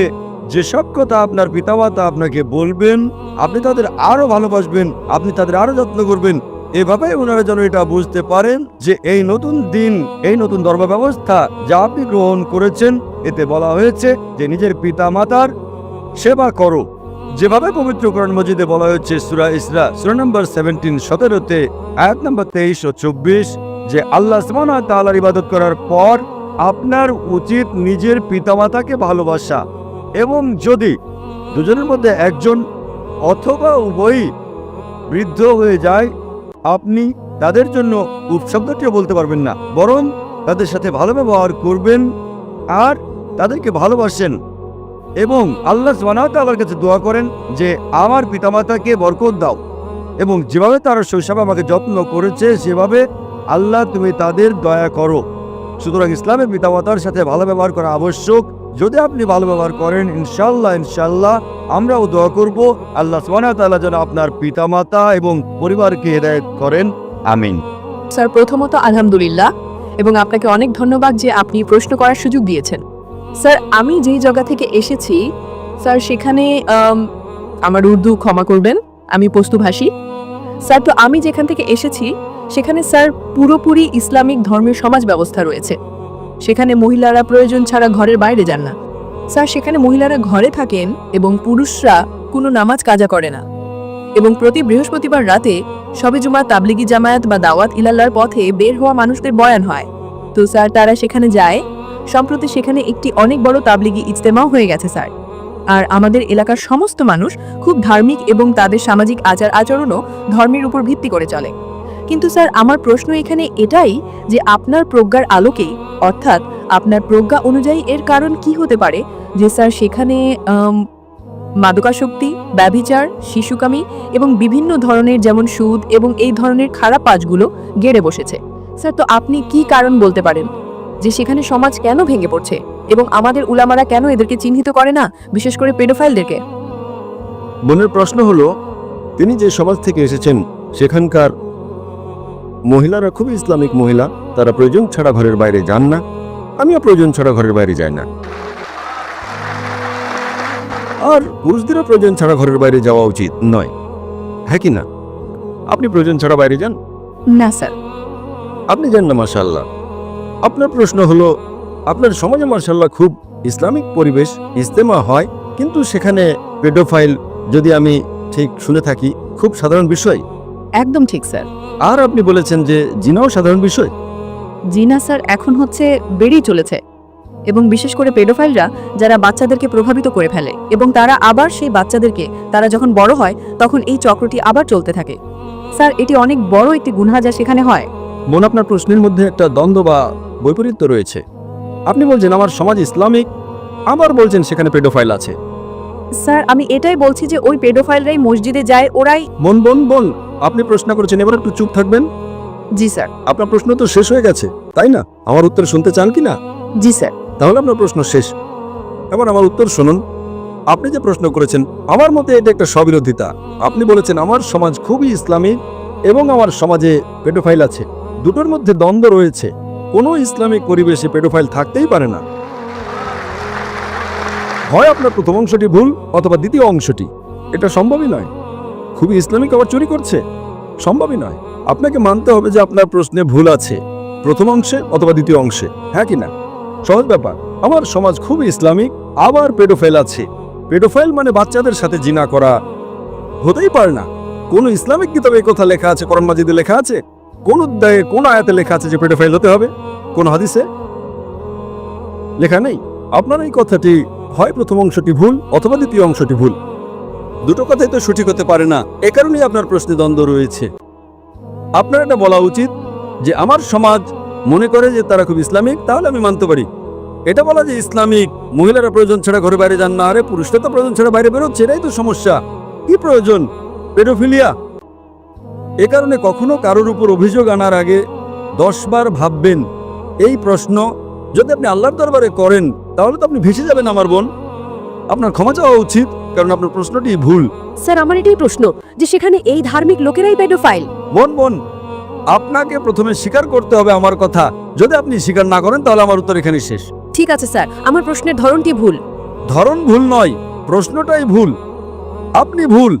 যেসব কথা আপনার পিতামাতা আপনাকে বলবেন, আপনি তাদের আরো ভালোবাসবেন, আপনি তাদের আরো যত্ন করবেন। এভাবে ওনারা যেন এটা বুঝতে পারেন যে এই নতুন দিন, এই নতুন ধর্ম ব্যবস্থা যা আপনি গ্রহণ করেছেন, এতে বলা হয়েছে যে নিজের পিতা মাতার সেবা করো। যেভাবে পবিত্র কোরআন মজিদে বলা হয়েছে সূরা ইসরা সূরা নম্বর 17-17 আয়াত নম্বর 23 ও 24, যে আল্লাহ সুবহানাহু ওয়া তাআলার ইবাদত করার পর আপনার উচিত নিজের পিতামাতাকে ভালোবাসা, এবং যদি দুজনের মধ্যে একজন অথবা উভয়ই বৃদ্ধ হয়ে যায়, আপনি তাদের জন্য উফ শব্দটিও বলতে পারবেন না, বরং তাদের সাথে ভালো ব্যবহার করবেন আর তাদেরকে ভালোবাসেন এবং আল্লাহ সুবহানাহু ওয়া তাআলার কাছে দোয়া করেন যে আমার পিতামাতাকে বরকত দাও এবং যেভাবে তারা শৈশবে আমাকে যত্ন করেছে সেভাবে আল্লাহ তুমি তাদের দয়া করো। সুতরাং ইসলামের পিতামাতার সাথে ভালো ব্যবহার করা আবশ্যক। যদি আপনি ভালো ব্যবহার করেন, ইনশাআল্লাহ আমরাও দোয়া করব আল্লাহ সুবহানাহু ওয়া তাআলা যেন আপনার পিতামাতা এবং পরিবারকে হেদায়েত করেন। আমিন। স্যার, প্রথমত আলহামদুলিল্লাহ এবং আপনাকে অনেক ধন্যবাদ যে আপনি প্রশ্ন করার সুযোগ দিয়েছেন। স্যার আমি যেই জায়গা থেকে এসেছি স্যার সেখানে আমার উর্দু ক্ষমা করবেন, আমি পশতুভাষী। স্যার তো আমি যেখান থেকে এসেছি সেখানে স্যার পুরোপুরি ইসলামিক ধর্মের সমাজ ব্যবস্থা রয়েছে। সেখানে মহিলারা প্রয়োজন ছাড়া ঘরের বাইরে যান না। স্যার সেখানে মহিলারা ঘরে থাকেন এবং পুরুষরা কোনো নামাজ কাজা করে না। এবং প্রতি বৃহস্পতিবার রাতে শবে জুমা, তাবলিগি জামায়াত বা দাওয়াত ইলাল্লাহর পথে বের হওয়া মানুষদের বয়ান হয়। তো স্যার তারা সেখানে যায়। সম্প্রতি সেখানে একটি অনেক বড় তাবলিগি ইজতেমাও হয়ে গেছে স্যার। আর আমাদের এলাকার সমস্ত মানুষ খুব ধার্মিক এবং তাদের সামাজিক আচার আচরণও ধর্মের উপর ভিত্তি করে চলে। কিন্তু স্যার আমার প্রশ্ন এখানে এটাই যে আপনার প্রজ্ঞার আলোকে, অর্থাৎ আপনার প্রজ্ঞা অনুযায়ী এর কারণ কি হতে পারে যে স্যার সেখানে মাদকাসক্তি, ব্যভিচার, শিশুকামী এবং বিভিন্ন ধরনের যেমন সুদ এবং এই ধরনের খারাপ কাজগুলো গেড়ে বসেছে। স্যার তো আপনি কি কারণ বলতে পারেন যে সেখানে সমাজ কেন ভেঙে পড়ছে এবং আমাদের উলামারা কেন এদেরকে চিহ্নিত করে না, বিশেষ করে পেডোফাইলদেরকে? বোনের প্রশ্ন হলো, তিনি যে সমাজ থেকে এসেছেন সেখানকার মহিলারা খুবই ইসলামিক মহিলা, তারা প্রয়োজন ছাড়া ঘরের বাইরে যান না। আমিও প্রয়োজন ছাড়া ঘরের বাইরে যাই না। আর পুরুষদেরও প্রয়োজন ছাড়া ঘরের বাইরে যাওয়া উচিত নয়, হ্যাঁ কি না? আপনি প্রয়োজন ছাড়া বাইরে যান? না স্যার। আপনি যান না, মাশাআল্লাহ। আপনার প্রশ্ন হলো, আপনার সমাজে মাশাআল্লাহ খুব ইসলামিক পরিবেশ, ইজতেমা হয়, কিন্তু সেখানে পেডোফাইল, যদি আমি ঠিক শুনে থাকি, খুব সাধারণ বিষয়। একদম ঠিক স্যার। আর আপনি বলেছেন যে জিনাও সাধারণ বিষয়। জিনা স্যার এখন হচ্ছে বেড়েই চলেছে, এবং বিশেষ করে পেডোফাইলরা যারা বাচ্চাদেরকে প্রভাবিত করে ফেলে এবং তারা আবার সেই বাচ্চাদেরকে, তারা যখন বড় হয় তখন এই চক্রটি আবার চলতে থাকে। স্যার এটি অনেক বড় একটি গুনাহ যা সেখানে হয়। বোন, আপনার প্রশ্নের মধ্যে একটা দ্বন্দ্ব বা বৈপরীত্য রয়েছে। আপনি বলছেন আমার সমাজ ইসলামিক, আবার বলছেন সেখানে পেডোফাইল আছে। স্যার আমি এটাই বলছি যে ওই পেডোফাইলরাই মসজিদে যায়, ওরাই। বোন বোন বোন, আপনি প্রশ্ন করেছেন, এবার একটু চুপ থাকবেন। জি স্যার। আপনার প্রশ্ন তো শেষ হয়ে গেছে, তাই না? আমার উত্তর শুনতে চান কি না? জি স্যার। তাহলে আপনার প্রশ্ন শেষ। এবার আমার উত্তর শুনুন। আপনি যে প্রশ্ন করেছেন, আমার মতে এটা একটা স্ববিরোধিতা। আপনি বলেছেন আমার সমাজ খুবই ইসলামিক এবং আমার সমাজে পেডোফাইল আছে। দুটোর মধ্যে দ্বন্দ্ব রয়েছে। কোনো ইসলামিক পরিবেশে পেডোফাইল থাকতেই পারে না। হয় আপনার প্রথম অংশটি ভুল অথবা দ্বিতীয় অংশটি, এটা সম্ভবই নয়। খুবই ইসলামিক আবার চুরি করছে, সম্ভবই নয়। আপনাকে মানতে হবে যে আপনার প্রশ্নে ভুল আছে, প্রথম অংশে অথবা দ্বিতীয় অংশে, হ্যাঁ কি না? সহজ ব্যাপার। আমার সমাজ খুবই ইসলামিক, আবার পেডোফাইল আছে। পেডোফাইল মানে বাচ্চাদের সাথে জিনা করা, হতেই পারে না। কোন ইসলামিক কিতাবে এই কথা লেখা আছে? কোরআন মাজিদে লেখা আছে? কোন অধ্যায়ে, কোন আয়াতে লেখা আছে যে পেডোফাইল হতে হবে? কোন হাদিসে লেখা নেই। আপনার এই কথাটি হয় প্রথম অংশটি ভুল অথবা দ্বিতীয় অংশটি ভুল। দুটো কথাই তো সঠিক হতে পারে না। এ কারণেই আপনার প্রশ্নে দ্বন্দ্ব রয়েছে। আপনার এটা বলা উচিত যে আমার সমাজ মনে করে যে তারা খুব ইসলামিক, তাহলে আমি মানতে পারি। এটা বলা যে ইসলামিক মহিলারা প্রয়োজন ছাড়া ঘরে বাইরে যান না, আরে পুরুষরা তো প্রয়োজন ছাড়া বাইরে বেরোচ্ছে, এটাই তো সমস্যা। কি প্রয়োজন? পেডোফিলিয়া। এ কারণে কখনো কারোর উপর অভিযোগ আনার আগে 10 বার ভাববেন। এই প্রশ্ন যদি আপনি আল্লাহর দরবারে করেন তাহলে তো আপনি ভেসে যাবেন আমার বোন। আপনার ক্ষমা চাওয়া উচিত, কারণ আপনার প্রশ্নটি ভুল। স্যার আমার এটাই প্রশ্ন যে সেখানে এই ধার্মিক লোকেরাই পেডোফাইল। বোন বোন, আপনাকে প্রথমে স্বীকার করতে হবে আমার কথা। যদি আপনি স্বীকার না করেন তাহলে আমার উত্তর এখানেই শেষ। ঠিক আছে স্যার, আমার প্রশ্নের ধরনটি ভুল। ধরন ভুল নয়, প্রশ্নটাই ভুল। আপনি ভুল।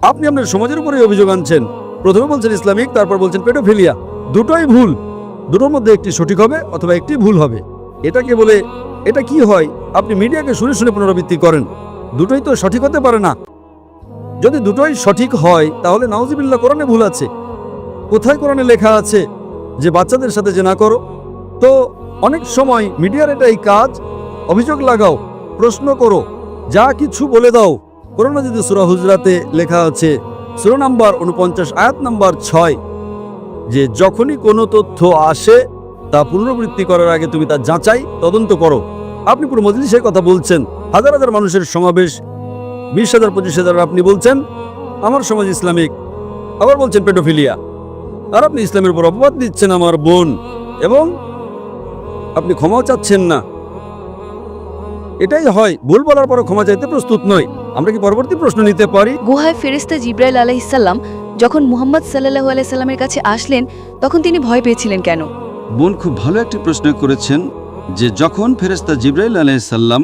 আপনি আপনার সমাজের উপরে অভিযোগ আনছেন। প্রথমে বলছেন ইসলামিক, তারপর বলছেন পেডোফিলিয়া। দুটোই ভুল। দুটোর মধ্যে একটি সঠিক হবে অথবা একটি ভুল হবে। এটাকে বলে, এটা কি হয়, আপনি মিডিয়াকে শুনে শুনে পুনরাবৃত্তি করেন। দুটোই তো সঠিক হতে পারে না। যদি দুটোই সঠিক হয় তাহলে নাউজুবিল্লাহ কোরআনে ভুল আছে। কোথায় কোরআনে লেখা আছে যে বাচ্চাদের সাথে যে না করো? তো অনেক সময় মিডিয়ার এটাই কাজ, অভিযোগ লাগাও, প্রশ্ন করো, যা কিছু বলে দাও। কোরআন মাজিদে সূরা হুজরাতে লেখা আছে, সূরা নাম্বার 49 আয়াত নাম্বার 6, যে যখনই কোনো তথ্য আসে তা পুনরাবৃত্তি করার আগে তুমি তা যাচাই তদন্ত করো। আপনি পুরো মজলিসের কথা বলছেন, হাজার হাজার মানুষের সমাবেশ, 20,000 25,000, আপনি বলছেন আমার সমাজ ইসলামিক, আবার বলছেন পেডোফিলিয়া। আর আপনি ইসলামের উপর অপবাদ দিচ্ছেন আমার বোন, এবং আপনি ক্ষমাও চাচ্ছেন না। এটাই হয়, ভুল বলার পর ক্ষমা চাইতে প্রস্তুত নয়। আমরা কি পরবর্তী প্রশ্ন নিতে পারি? গুহায় ফেরেশতা জিব্রাইল আলাইহিসসালাম যখন মুহাম্মদ সাল্লাল্লাহু আলাইহি সাল্লামের কাছে আসলেন তখন তিনি ভয় পেয়েছিলেন কেন? বোন খুব ভালো একটি প্রশ্ন করেছেন। যে যখন ফেরেশতা জিবরাইল আলাইহিসসালাম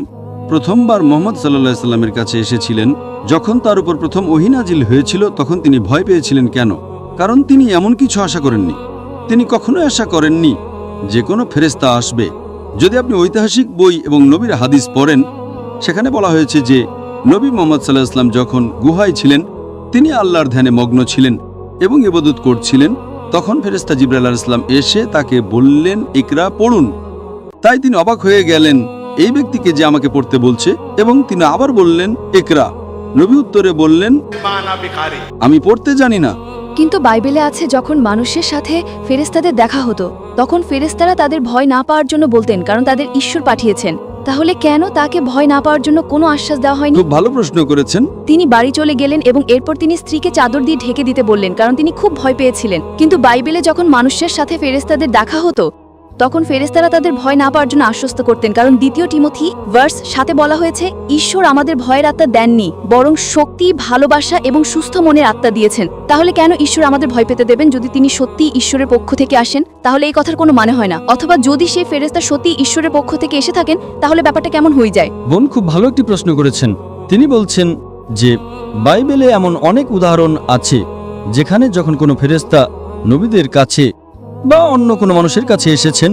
প্রথমবার মুহাম্মদ সাল্লাল্লাহু আলাইহি সাল্লামের কাছে এসেছিলেন, যখন তার উপর প্রথম ওহী নাজিল হয়েছিল, তখন তিনি ভয় পেয়েছিলেন। কেন? কারণ তিনি এমন কিছু আশা করেননি। তিনি কখনোই আশা করেননি যে কোনো ফেরেশতা আসবে। যদি আপনি ঐতিহাসিক বই এবং নবীর হাদিস পড়েন, সেখানে বলা হয়েছে যে নবী মুহাম্মদ সাল্লাল্লাহু আলাইহি সাল্লাম যখন গুহায় ছিলেন, তিনি আল্লাহর ধ্যানে মগ্ন ছিলেন এবং ইবাদত করছিলেন। তখন ফেরেশতা জিবরাইল আলাইহিস সালাম এসে তাকে বললেন, ইকরা, পড়ুন। তাই তিনি অবাক হয়ে গেলেন, এই ব্যক্তিকে যে আমাকে পড়তে বলছে, এবং তিনি আবার বললেন, ইকরা। নবী উত্তরে বললেন, আমি পড়তে জানি না। কিন্তু বাইবেলে আছে যখন মানুষের সাথে ফেরেশতাদের দেখা হতো তখন ফেরেশতারা তাদের ভয় না পাওয়ার জন্য বলতেন, কারণ তাদের ঈশ্বর পাঠিয়েছেন। তাহলে কেন তাকে ভয় না পাওয়ার জন্য কোনো আশ্বাস দেওয়া হয়নি? খুব ভালো প্রশ্ন করেছেন। তিনি বাড়ি চলে গেলেন এবং এরপর তিনি স্ত্রীকে চাদর দিয়ে ঢেকে দিতে বললেন, কারণ তিনি খুব ভয় পেয়েছিলেন। কিন্তু বাইবেলে যখন মানুষের সাথে ফেরেশতাদের দেখা হতো তখন ফেরেশতারা তাদের ভয় না পাওয়ার জন্য আশ্বস্ত করতেন, কারণ 2 টিমোথি ভার্স 7 বলা হয়েছে, ঈশ্বর আমাদের ভয়ের আত্মা দেননি, বরং শক্তি, ভালোবাসা এবং সুস্থ মনের আত্মা দিয়েছেন। তাহলে কেন ঈশ্বর আমাদের ভয় পেতে দেবেন? যদি তিনি সত্যিই ঈশ্বরের পক্ষ থেকে আসেন তাহলে এই কথার কোনো মানে হয় না। অথবা যদি সেই ফেরেশতা সত্যি ঈশ্বরের পক্ষ থেকে এসে থাকেন তাহলে ব্যাপারটা কেমন হয়ে যায়? বোন খুব ভালো একটি প্রশ্ন করেছেন। তিনি বলছেন যে বাইবেলে এমন অনেক উদাহরণ আছে যেখানে যখন কোনো ফেরেশতা নবীদের কাছে বা অন্য কোনো মানুষের কাছে এসেছেন,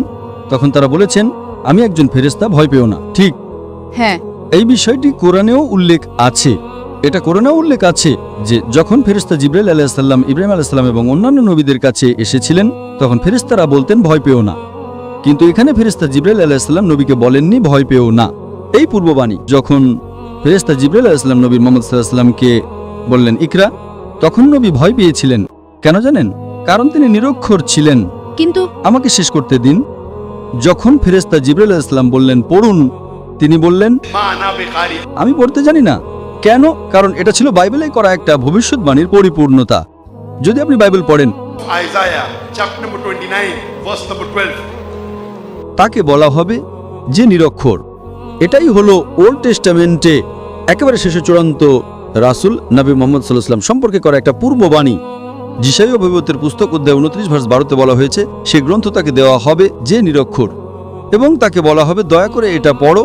তখন তারা বলেছেন, আমি একজন ফেরেশতা, ভয় পেও না। ঠিক, হ্যাঁ, এই বিষয়টি কোরআনেও উল্লেখ আছে। এটা কোরআনেও উল্লেখ আছে যে যখন ফেরেশতা জিবরাইল আলাইহিস সালাম, ইব্রাহিম আলাইহিস সালাম এবং অন্যান্য নবীদের কাছে এসেছিলেন, তখন ফেরেশতারা বলতেন, ভয় পেও না। কিন্তু এখানে ফেরেশতা জিবরাইল আলাইহিস সালাম নবীকে বলেননি, ভয় পেও না। এই পূর্ববাণী যখন ফেরেশতা জিবরাইল আলাইহিস সালাম নবী মুহাম্মদ সাল্লাল্লাহু আলাইহি সাল্লামকে বললেন, ইকরা, তখন নবী ভয় পেয়েছিলেন। কেন জানেন? কারণ তিনি নিরক্ষর ছিলেন। কিন্তু আমাকে শেষ করতে দিন। যখন ফেরেশতা জিবরাইল আলাইহিস সালাম বললেন, পড়ুন, তিনি বললেন, আমি পড়তে জানি না। কেন? কারণ এটা ছিল বাইবেলে করা একটা ভবিষ্যৎবাণীর পরিপূর্ণতা। যদি আপনি বাইবেল পড়েন, তাকে বলা হবে যে নিরক্ষর। এটাই হলো ওল্ড টেস্টামেন্টে একেবারে শেষে চূড়ান্ত রাসূল নবী মুহাম্মদ সাল্লাল্লাহু আলাইহি ওয়াসাল্লাম সম্পর্কে করা একটা পূর্ববাণী। যিশাইয়া অভিমতের পুস্তক অধ্যায় 29 ভার্স 12-তে বলা হয়েছে, সেই গ্রন্থ তাকে দেওয়া হবে যে নিরক্ষর, এবং তাকে বলা হবে, দয়া করে এটা পড়ো,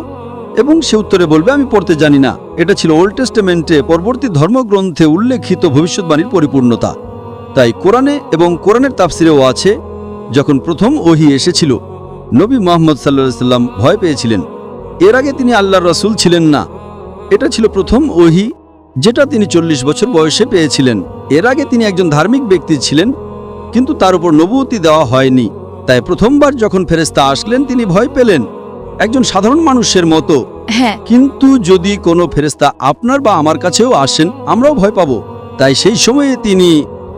এবং সে উত্তরে বলবে, আমি পড়তে জানি না। এটা ছিল ওল্ড টেস্টামেন্টে পরবর্তী ধর্মগ্রন্থে উল্লেখিত ভবিষ্যৎবাণীর পরিপূর্ণতা। তাই কোরআনে এবং কোরআনের তাফসিরেও আছে, যখন প্রথম ওহী এসেছিল, নবী মুহাম্মদ সাল্লাল্লাহু আলাইহি সাল্লাম ভয় পেয়েছিলেন। এর আগে তিনি আল্লাহর রাসূল ছিলেন না। এটা ছিল প্রথম ওহী, যেটা তিনি 40 বছর বয়সে পেয়েছিলেন। এর আগে তিনি একজন ধার্মিক ব্যক্তি ছিলেন, কিন্তু তার উপর নবুয়তি দেওয়া হয়নি। তাই প্রথমবার যখন ফেরেশতা আসলেন, তিনি ভয় পেলেন, একজন সাধারণ মানুষের মতো। হ্যাঁ, কিন্তু যদি কোনো ফেরেশতা আপনার বা আমার কাছেও আসেন, আমরাও ভয় পাবো। তাই সেই সময়ে তিনি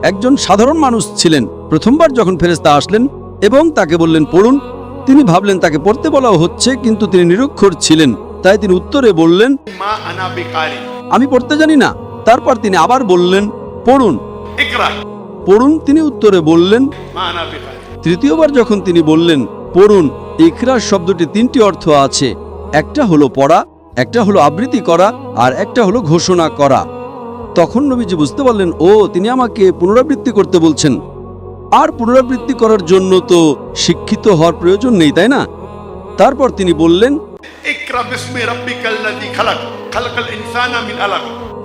একজন সাধারণ মানুষ ছিলেন। প্রথমবার যখন ফেরেশতা আসলেন এবং তাকে বললেন, পড়ুন, তিনি ভাবলেন তাকে পড়তে বলা হচ্ছে, কিন্তু তিনি নিরক্ষর ছিলেন। তাই তিনি উত্তরে বললেন, আমি পড়তে জানি না। তারপর তিনি আবার বললেন, পড়ুন, পড়ুন। তিনি উত্তরে বললেন, তৃতীয়বার যখন তিনি বললেন, পড়ুন, ইকরা শব্দটি 3টি অর্থ আছে। একটা হলো পড়া, একটা হলো আবৃত্তি করা, আর একটা হলো ঘোষণা করা। তখন নবীজি বুঝতে পারলেন, ও, তিনি আমাকে পুনরাবৃত্তি করতে বলছেন। আর পুনরাবৃত্তি করার জন্য তো শিক্ষিত হওয়ার প্রয়োজন নেই, তাই না? তারপর তিনি বললেন,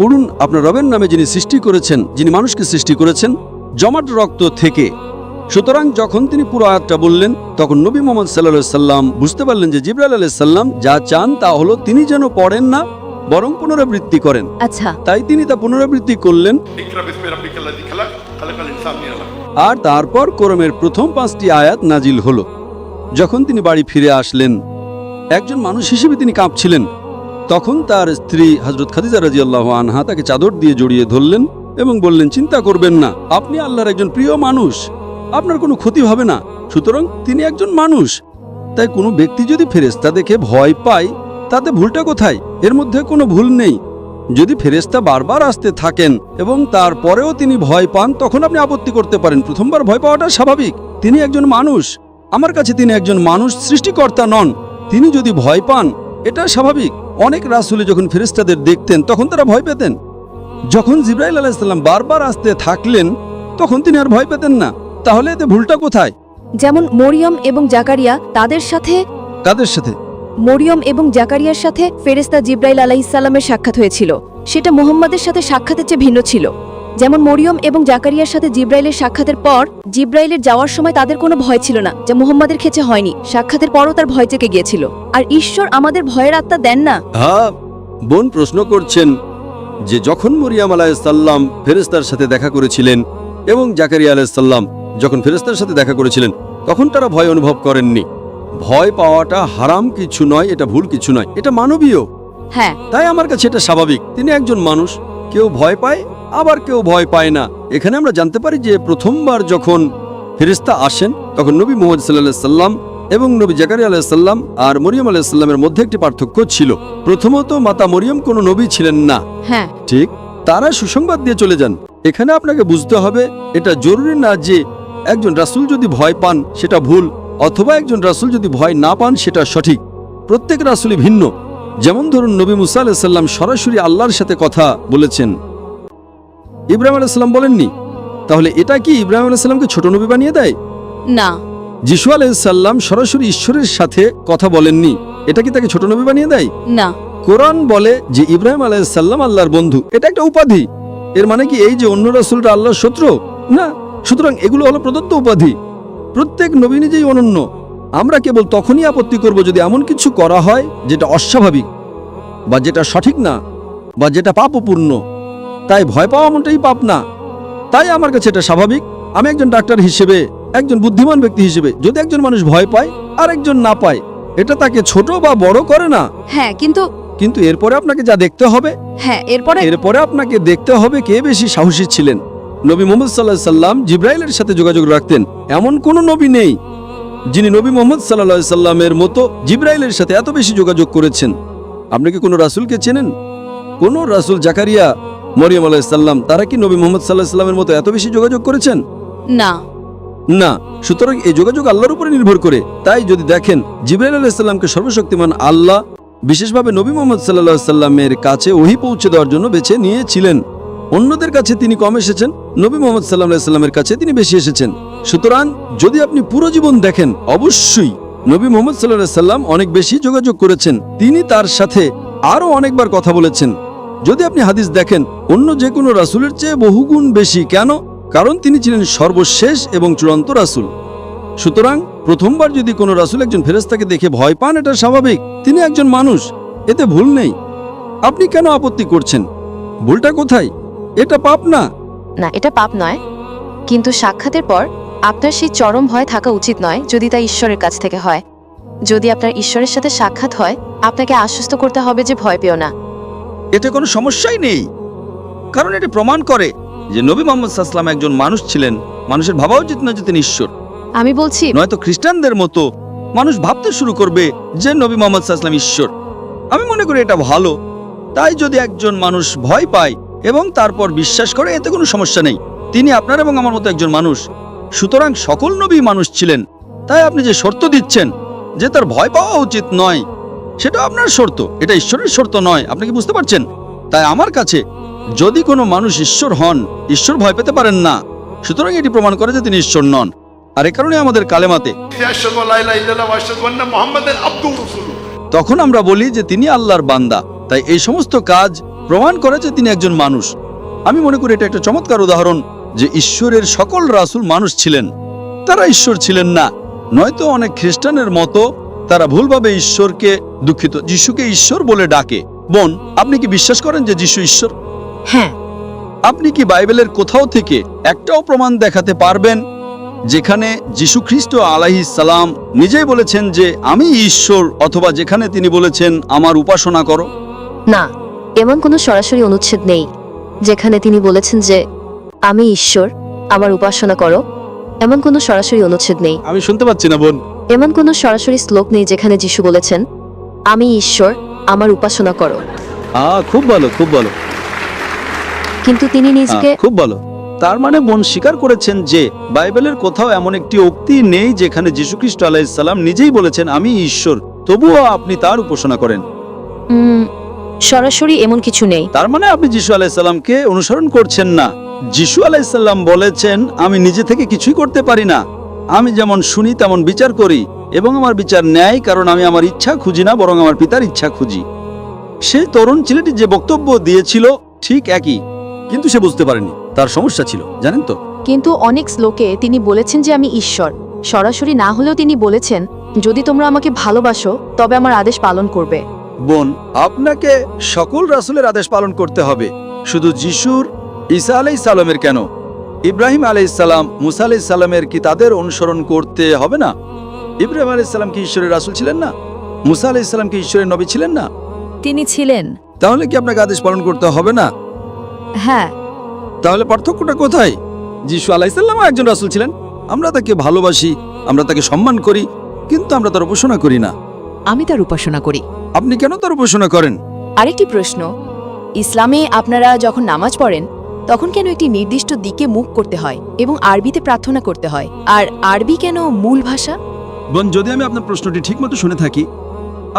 পড়ুন, আপনার রবের নামে যিনি সৃষ্টি করেছেন, যিনি মানুষকে সৃষ্টি করেছেন জমাট রক্ত থেকে। সুতরাং যখন তিনি পুরো আয়াতটা বললেন, তখন নবী মুহাম্মদ সাল্লাল্লাহু আলাইহি সাল্লাম বুঝতে পারলেন যে জিবরাইল আলাইহিস সালাম যা চান তা হলো তিনি যেন পড়েন না, বরং পুনরাবৃত্তি করেন। আচ্ছা, তাই তিনি তা পুনরাবৃত্তি করলেন। আর তারপর কোরআনের প্রথম 5টি আয়াত নাজিল হলো। যখন তিনি বাড়ি ফিরে আসলেন, একজন মানুষ হিসেবে তিনি কাঁপছিলেন। তখন তার স্ত্রী হযরত খাদিজা রাদিয়াল্লাহু আনহা তাকে চাদর দিয়ে জড়িয়ে ধরলেন এবং বললেন, চিন্তা করবেন না, আপনি আল্লাহর একজন প্রিয় মানুষ, আপনার কোনো ক্ষতি হবে না। সুতরাং তিনি একজন মানুষ। তাই কোনো ব্যক্তি যদি ফেরেশতা দেখে ভয় পায়, তাতে ভুলটা কোথায়? এর মধ্যে কোনো ভুল নেই। যদি ফেরেশতা বারবার আসতে থাকেন এবং তারপরেও তিনি ভয় পান, তখন আপনি আপত্তি করতে পারেন। প্রথমবার ভয় পাওয়াটা স্বাভাবিক। তিনি একজন মানুষ। আমার কাছে তিনি একজন মানুষ, সৃষ্টিকর্তা নন। তিনি যদি ভয় পান, এটা স্বাভাবিক। অনেক রাসূলে যখন ফেরেশতাদের দেখতেন, তখন তারা ভয় পেতেন। যখন জিবরাইল আলাইহিস সালাম বারবার আসতে থাকলেন, তখন তিনি আর ভয় পেতেন না। তাহলে এতে ভুলটা কোথায়? যেমন মরিয়ম এবং জাকারিয়া, তাদের সাথে কাদের সাথে? মরিয়ম এবং জাকারিয়ার সাথে ফেরেশতা জিব্রাইল আলাইহিসসালামের সাক্ষাৎ হয়েছিল। সেটা মুহাম্মাদের সাথে সাক্ষাতের চেয়ে ভিন্ন ছিল। যেমন মরিয়ম এবং জাকারিয়ার সাথে জিব্রাইলের সাক্ষাতের পর জিব্রাইলের যাওয়ার সময় তাদের কোনো ভয় ছিল না, যা মুহাম্মাদের ক্ষেত্রে হয়নি। সাক্ষাতের পরও তার ভয় থেকে গিয়েছিল। আর ঈশ্বর আমাদের ভয়ের আত্মা দেন না। হ্যাঁ, বোন প্রশ্ন করছেন যে যখন মরিয়াম আলাইহিসসালাম ফেরেশতার সাথে দেখা করেছিলেন এবং জাকারিয়া আলাইহিসসালাম যখন ফেরেশতার সাথে দেখা করেছিলেন তখন তারা ভয় অনুভব করেননি। ভয় পাওয়াটা হারাম কিছু নয়, এটা ভুল কিছু নয়, এটা মানবীয়। হ্যাঁ, তাই আমার কাছে এটা স্বাভাবিক। তিনি একজন মানুষ, কেউ ভয় পায় আবার কেউ ভয় পায় না। এখানে আমরা জানতে পারি যে প্রথমবার যখন ফেরেশতা আসেন তখন নবী মুহাম্মদ সাল্লাল্লাহু আলাইহি সাল্লাম এবং নবী জাকারিয়া আলাইহিস সালাম আর মরিয়ম আলাইহিস সালামের মধ্যে একটি পার্থক্য ছিল। প্রথমত, মাতা মরিয়ম কোনো নবী ছিলেন না। হ্যাঁ, ঠিক, তারা সুসংবাদ দিয়ে চলে যান। এখানে আপনাকে বুঝতে হবে এটা জরুরি না যে একজন রাসূল যদি ভয় পান সেটা ভুল, অথবা একজন রাসূল যদি ভয় না পান সেটা সঠিক। প্রত্যেক রাসূলই ভিন্ন। যেমন ধরুন, নবী মুসা আলাইহিস সালাম সরাসরি আল্লাহর সাথে কথা বলেছেন, ইব্রাহিম আলাইহিস সালাম বলেননি। তাহলে এটা কি ইব্রাহিম আলাইহিস সালামকে ছোট নবী বানিয়ে দেয়? না। যিশু আলাইহিস সালাম সরাসরি ঈশ্বরের সাথে কথা বলেননি, এটা কি তাকে ছোট নবী বানিয়ে দেয়? না। কোরআন বলে যে ইব্রাহিম আলাইহিস সালাম আল্লাহর বন্ধু, এটা একটা উপাধি। এর মানে কি এই যে অন্য রাসূলরা আল্লাহর শত্রু? না। সুতরাং এগুলো হলো প্রদত্ত উপাধি। প্রত্যেক নবী নিজেই অনন্য। আমরা কেবল তখনই আপত্তি করব যদি এমন কিছু করা হয় যেটা অস্বাভাবিক বা যেটা সঠিক না বা যেটা পাপপূর্ণ। তাই ভয় পাওয়া এমনটাই পাপ না। তাই আমার কাছে এটা স্বাভাবিক। আমি একজন ডাক্তার হিসেবে, একজন বুদ্ধিমান ব্যক্তি হিসেবে, যদি একজন মানুষ ভয় পায় আর একজন না পায়, এটা তাকে ছোট বা বড় করে না। হ্যাঁ, কিন্তু এরপরে আপনাকে যা দেখতে হবে, এরপরে আপনাকে দেখতে হবে কে বেশি সাহসী ছিলেন। নবী মুহাম্মদ সাল্লাল্লাহু আলাইহি সাল্লাম জিব্রাইলের সাথে যোগাযোগ রাখতেন। এমন কোন নবী নেই যিনি নবী মুহাম্মদ সাল্লাল্লাহু আলাইহি সাল্লামের মতো জিব্রাইলের সাথে এত বেশি যোগাযোগ করেছেন। আপনি কি কোনো রাসূলকে চেনেন? কোন রাসূল, জাকারিয়া, মরিয়ম আলাইহিস সালাম, তারা কি নবী মুহাম্মদ সাল্লাল্লাহু আলাইহি সাল্লামের মতো এত বেশি যোগাযোগ করেছেন? না। না। সুতরাং এই যোগাযোগ আল্লাহর উপরে নির্ভর করে। তাই যদি দেখেন, জিবরাইল আলাইহিস সালামকে সর্বশক্তিমান আল্লাহ বিশেষভাবে নবী মুহাম্মদ সাল্লাল্লাহু আলাইহি সাল্লামের কাছে ওহী পৌঁছে দেওয়ার জন্য বেছে নিয়েছিলেন। অন্যদের কাছে তিনি কম এসেছেন, নবী মুহাম্মদ সাল্লাল্লাহু আলাইহি সাল্লামের কাছে তিনি বেশি এসেছেন। সুতরাং যদি আপনি পুরো জীবন দেখেন, অবশ্যই নবী মুহাম্মদ সাল্লাল্লাহু আলাইহি সাল্লাম অনেক বেশি যোগাযোগ করেছেন। তিনি তার সাথে আরো অনেকবার কথা বলেছেন। যদি আপনি হাদিস দেখেন, অন্য যে কোনো রাসূলের চেয়ে বহুগুণ বেশি। কেন? কারণ তিনি ছিলেন সর্বশেষ এবং চূড়ান্ত রাসূল। সুতরাং প্রথমবার যদি কোনো রাসূল একজন ফেরেশতাকে দেখে ভয় পান, এটা স্বাভাবিক। তিনি একজন মানুষ, এতে ভুল নেই। আপনি কেন আপত্তি করছেন? ভুলটা কোথায়? এটা পাপ না। না, এটা পাপ নয়, কিন্তু সাক্ষাতের পর আপনার সেই চরম ভয় থাকা উচিত নয় যদি তা ঈশ্বরের কাছ থেকে হয়। যদি আপনার ঈশ্বরের সাথে সাক্ষাৎ হয়, আপনাকে আশ্বস্ত করতে হবে যে ভয় পেও না। এতে কোনো সমস্যাই নেই, কারণ এটি প্রমাণ করে যে নবী মুহাম্মদ সাল্লাল্লাহু আলাইহি ওয়াসাল্লাম একজন মানুষ ছিলেন। মানুষের ভাবা উচিত না যে তিনি ঈশ্বর। আমি বলছি, নয়তো খ্রিস্টানদের মতো মানুষ ভাবতে শুরু করবে যে নবী মুহাম্মদ সাল্লাল্লাহু আলাইহি ওয়াসাল্লাম ঈশ্বর। আমি মনে করি এটা ভালো। তাই যদি একজন মানুষ ভয় পায় এবং তারপর বিশ্বাস করে, এতে কোনো সমস্যা নেই। তিনি আপনার এবং আমার মতো একজন মানুষ। সুতরাং সকল নবী মানুষ ছিলেন। তাই আপনি যে শর্ত দিচ্ছেন যে তার ভয় পাওয়া উচিত নয়, সেটা আপনার শর্ত, এটা ঈশ্বরের শর্ত নয়। আপনি কি বুঝতে পারছেন? তাই আমার কাছে যদি কোনো মানুষ ঈশ্বর হন, ঈশ্বর ভয় পেতে পারেন না। সুতরাং এটি প্রমাণ করে যে তিনি ঈশ্বর নন। আর এ কারণে আমাদের কালেমাতে তখন আমরা বলি যে তিনি আল্লাহর বান্দা। তাই এই সমস্ত কাজ প্রমাণ করে যে তিনি একজন মানুষ। আমি মনে করি এটা একটা চমৎকার উদাহরণ যে ঈশ্বরের সকল রাসূল মানুষ ছিলেন, তারা ঈশ্বর ছিলেন না। নয়তো অনেক খ্রিস্টানের মতো তারা ভুলভাবে ঈশ্বরকে, দুঃখিত, যিশুকে ঈশ্বর বলে ডাকে। বোন, আপনি কি বিশ্বাস করেন যে যিশু ঈশ্বর? হ্যাঁ। আপনি কি বাইবেলের কোথাও থেকে একটাও প্রমাণ দেখাতে পারবেন যেখানে যিশু খ্রিস্ট আলাইহিস সালাম নিজেই বলেছেন যে আমি ঈশ্বর, অথবা যেখানে তিনি বলেছেন আমার উপাসনা করো? না, এমন কোনো সরাসরি অনুচ্ছেদ নেই যেখানে তিনি বলেছেন যে আমি ঈশ্বর, আমার উপাসনা করো। এমন কোনো সরাসরি অনুচ্ছেদ নেই। আমি শুনতে পাচ্ছি না বোন। এমন কোনো সরাসরি শ্লোক নেই যেখানে যিশু বলেছেন আমি ঈশ্বর, আমার উপাসনা করো। খুব ভালো, খুব ভালো, কিন্তু তিনি নিজেকে খুব ভালো। তার মানে বোন স্বীকার করেছেন যে বাইবেলের কোথাও এমন একটি উক্তি নেই যেখানে যিশু খ্রিস্ট আলাইহিস সালাম নিজেই বলেছেন আমি ঈশ্বর, তবুও আপনি তার উপাসনা করেন। সরাসরি এমন কিছু নেই। তার মানে আপনি যিশু আলাইহিস সালামকে অনুসরণ করছেন না। যিশু আলাইহিস সালাম বলেছেন আমি নিজে থেকে কিছুই করতে পারি না, আমি যেমন শুনি তেমন বিচার করি এবং আমার বিচার ন্যায়, কারণ আমি আমার ইচ্ছা খুঁজি না, বরং আমার পিতার ইচ্ছা খুঁজি। সেই তরুণ ছেলেটি যে বক্তব্য দিয়েছিল ঠিক একই, কিন্তু সে বুঝতে পারেনি, তার সমস্যা ছিল, জানেন তো। কিন্তু অনেক শ্লোকে তিনি বলেছেন যে আমি ঈশ্বর। সরাসরি না হলেও তিনি বলেছেন, যদি তোমরা আমাকে ভালোবাসো তবে আমার আদেশ পালন করবে। বোন, আপনাকে সকল রাসূলের আদেশ পালন করতে হবে, শুধু যিশুর, ঈসা আলাইহিস সালামের কেন? ইব্রাহিম আলাইহিস সালাম, মুসা আলাইহিস সালামের কি তাদের অনুসরণ করতে হবে না? ইব্রাহিম আলাইহিস সালাম কি ঈশ্বরের রাসূল ছিলেন না? মুসা আলাইহিস সালাম কি ঈশ্বরের নবী ছিলেন না? তিনি ছিলেন। তাহলে কি আপনাকে আদেশ পালন করতে হবে না? হ্যাঁ। তাহলে পার্থক্যটা কোথায়? যিশু আলাইহিস সালাম একজন রাসূল ছিলেন, আমরা তাকে ভালোবাসি, আমরা তাকে সম্মান করি, কিন্তু আমরা তার উপাসনা করি না। আমি তার উপাসনা করি। আপনি কেন তার উপাসনা করেন? আরেকটি প্রশ্ন, ইসলামে আপনারা যখন নামাজ পড়েন তখন কেন একটি নির্দিষ্ট দিকে মুখ করতে হয় এবং আরবিতে প্রার্থনা করতে হয়? আর আরবি কেন মূল ভাষা? বোন, যদি আমি আপনার প্রশ্নটি ঠিকমতো শুনে থাকি,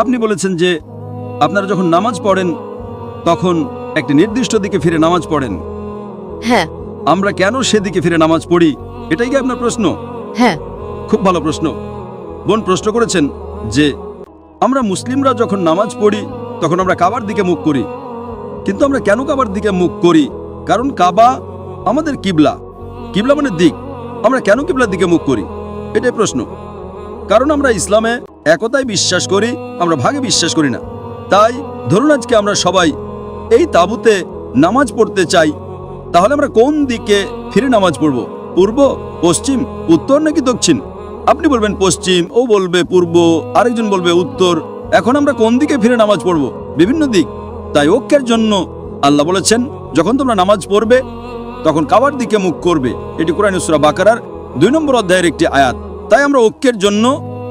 আপনি বলেছেন যে আপনারা যখন নামাজ পড়েন তখন একটি নির্দিষ্ট দিকে ফিরে নামাজ পড়েন। হ্যাঁ। আমরা কেন সেদিকে ফিরে নামাজ পড়ি, এটাই কি আপনার প্রশ্ন? হ্যাঁ। খুব ভালো প্রশ্ন। বোন প্রশ্ন করেছেন যে আমরা মুসলিমরা যখন নামাজ পড়ি তখন আমরা কাবার দিকে মুখ করি, কিন্তু আমরা কেন কাবার দিকে মুখ করি? কারণ কাবা আমাদের কিবলা। কিবলা মানে দিক। আমরা কেন কিবলার দিকে মুখ করি, এটাই প্রশ্ন। কারণ আমরা ইসলামে একতায় বিশ্বাস করি, আমরা ভাগে বিশ্বাস করি না। তাই ধরুন আজকে আমরা সবাই এই তাঁবুতে নামাজ পড়তে চাই, তাহলে আমরা কোন দিকে ফিরে নামাজ পড়ব? পূর্ব, পশ্চিম, উত্তর নাকি দক্ষিণ? আপনি বলবেন পশ্চিম, ও বলবে পূর্ব, আরেকজন বলবে উত্তর। এখন আমরা কোন দিকে ফিরে নামাজ পড়ব? বিভিন্ন দিক। তাই ঐক্যের জন্য আল্লাহ বলেছেন, যখন তোমরা নামাজ পড়বে তখন কাবার দিকে মুখ করবে। এটি কোরআন সূরা বাকারার 2 নম্বর অধ্যায়ের একটি আয়াত। তাই আমরা ঐক্যের জন্য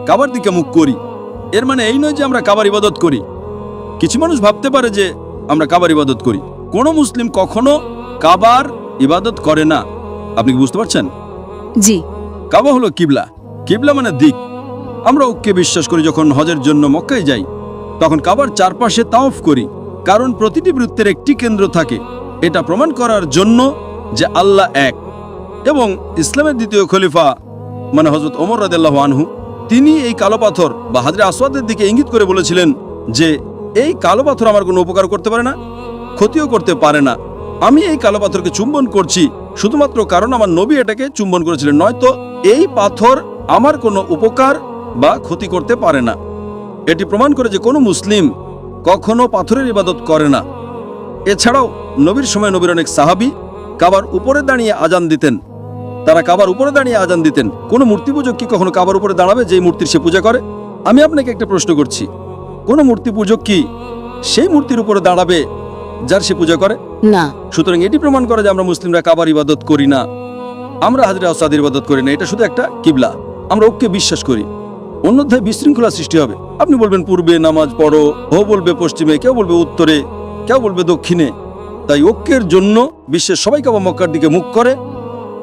কাবার দিকে মুখ করি। এর মানে এই নয় যে আমরা কাবার ইবাদত করি। কিছু মানুষ ভাবতে পারে যে আমরা কাবার ইবাদত করি। কোনো মুসলিম কখনো কাবার ইবাদত করে না। আপনি কি বুঝতে পারছেন? জি। কাবা হলো কিবলা। কিবলা মানে দিক। আমরা ঐক্যে বিশ্বাস করি। যখন হজের জন্য মক্কায় যাই তখন কাবার চারপাশে তাওয়াফ করি, কারণ প্রতিটি বৃত্তের একটি কেন্দ্র থাকে। এটা প্রমাণ করার জন্য যে আল্লাহ এক। এবং ইসলামের দ্বিতীয় খলিফা মানে হযরত ওমর রাদিয়াল্লাহু আনহু, তিনি এই কালো পাথর বা হাজরে আসওয়াদের দিকে ইঙ্গিত করে বলেছিলেন যে এই কালো পাথর আমার কোনো উপকার করতে পারে না, ক্ষতিও করতে পারে না। আমি এই কালো পাথরকে চুম্বন করছি শুধুমাত্র কারণ আমার নবী এটাকে চুম্বন করেছিলেন, নয়তো এই পাথর আমার কোনো উপকার বা ক্ষতি করতে পারে না। এটি প্রমাণ করে যে কোনো মুসলিম কখনো পাথরের ইবাদত করে না। এছাড়াও নবীর সময় নবীর অনেক সাহাবী কাবার উপরে দাঁড়িয়ে আজান দিতেন। তারা কাবার উপরে দাঁড়িয়ে আজান দিতেন। কোনো মূর্তি পূজক কি কখনো কাবার উপরে দাঁড়াবে যেই মূর্তির সে পূজা করে? আমি আপনাকে একটা প্রশ্ন করছি, কোনো মূর্তি পূজক কি সেই মূর্তির উপরে দাঁড়াবে যার সে পূজা করে? না। সুতরাং এটি প্রমাণ করে যে আমরা মুসলিমরা কাবার ইবাদত করি না, আমরা হাজরে আসওয়াদের ইবাদত করি না। এটা শুধু একটা কিবলা। আমরা ঐক্যে বিশ্বাস করি, অন্যথায় বিশৃঙ্খলা সৃষ্টি হবে। আপনি বলবেন পূর্বে নামাজ পড়ো, ও বলবে পশ্চিমে, কেউ বলবে উত্তরে, কেউ বলবে দক্ষিণে। তাই ঐক্যের জন্য বিশ্বের সবাই কাবা মক্কার দিকে মুখ করে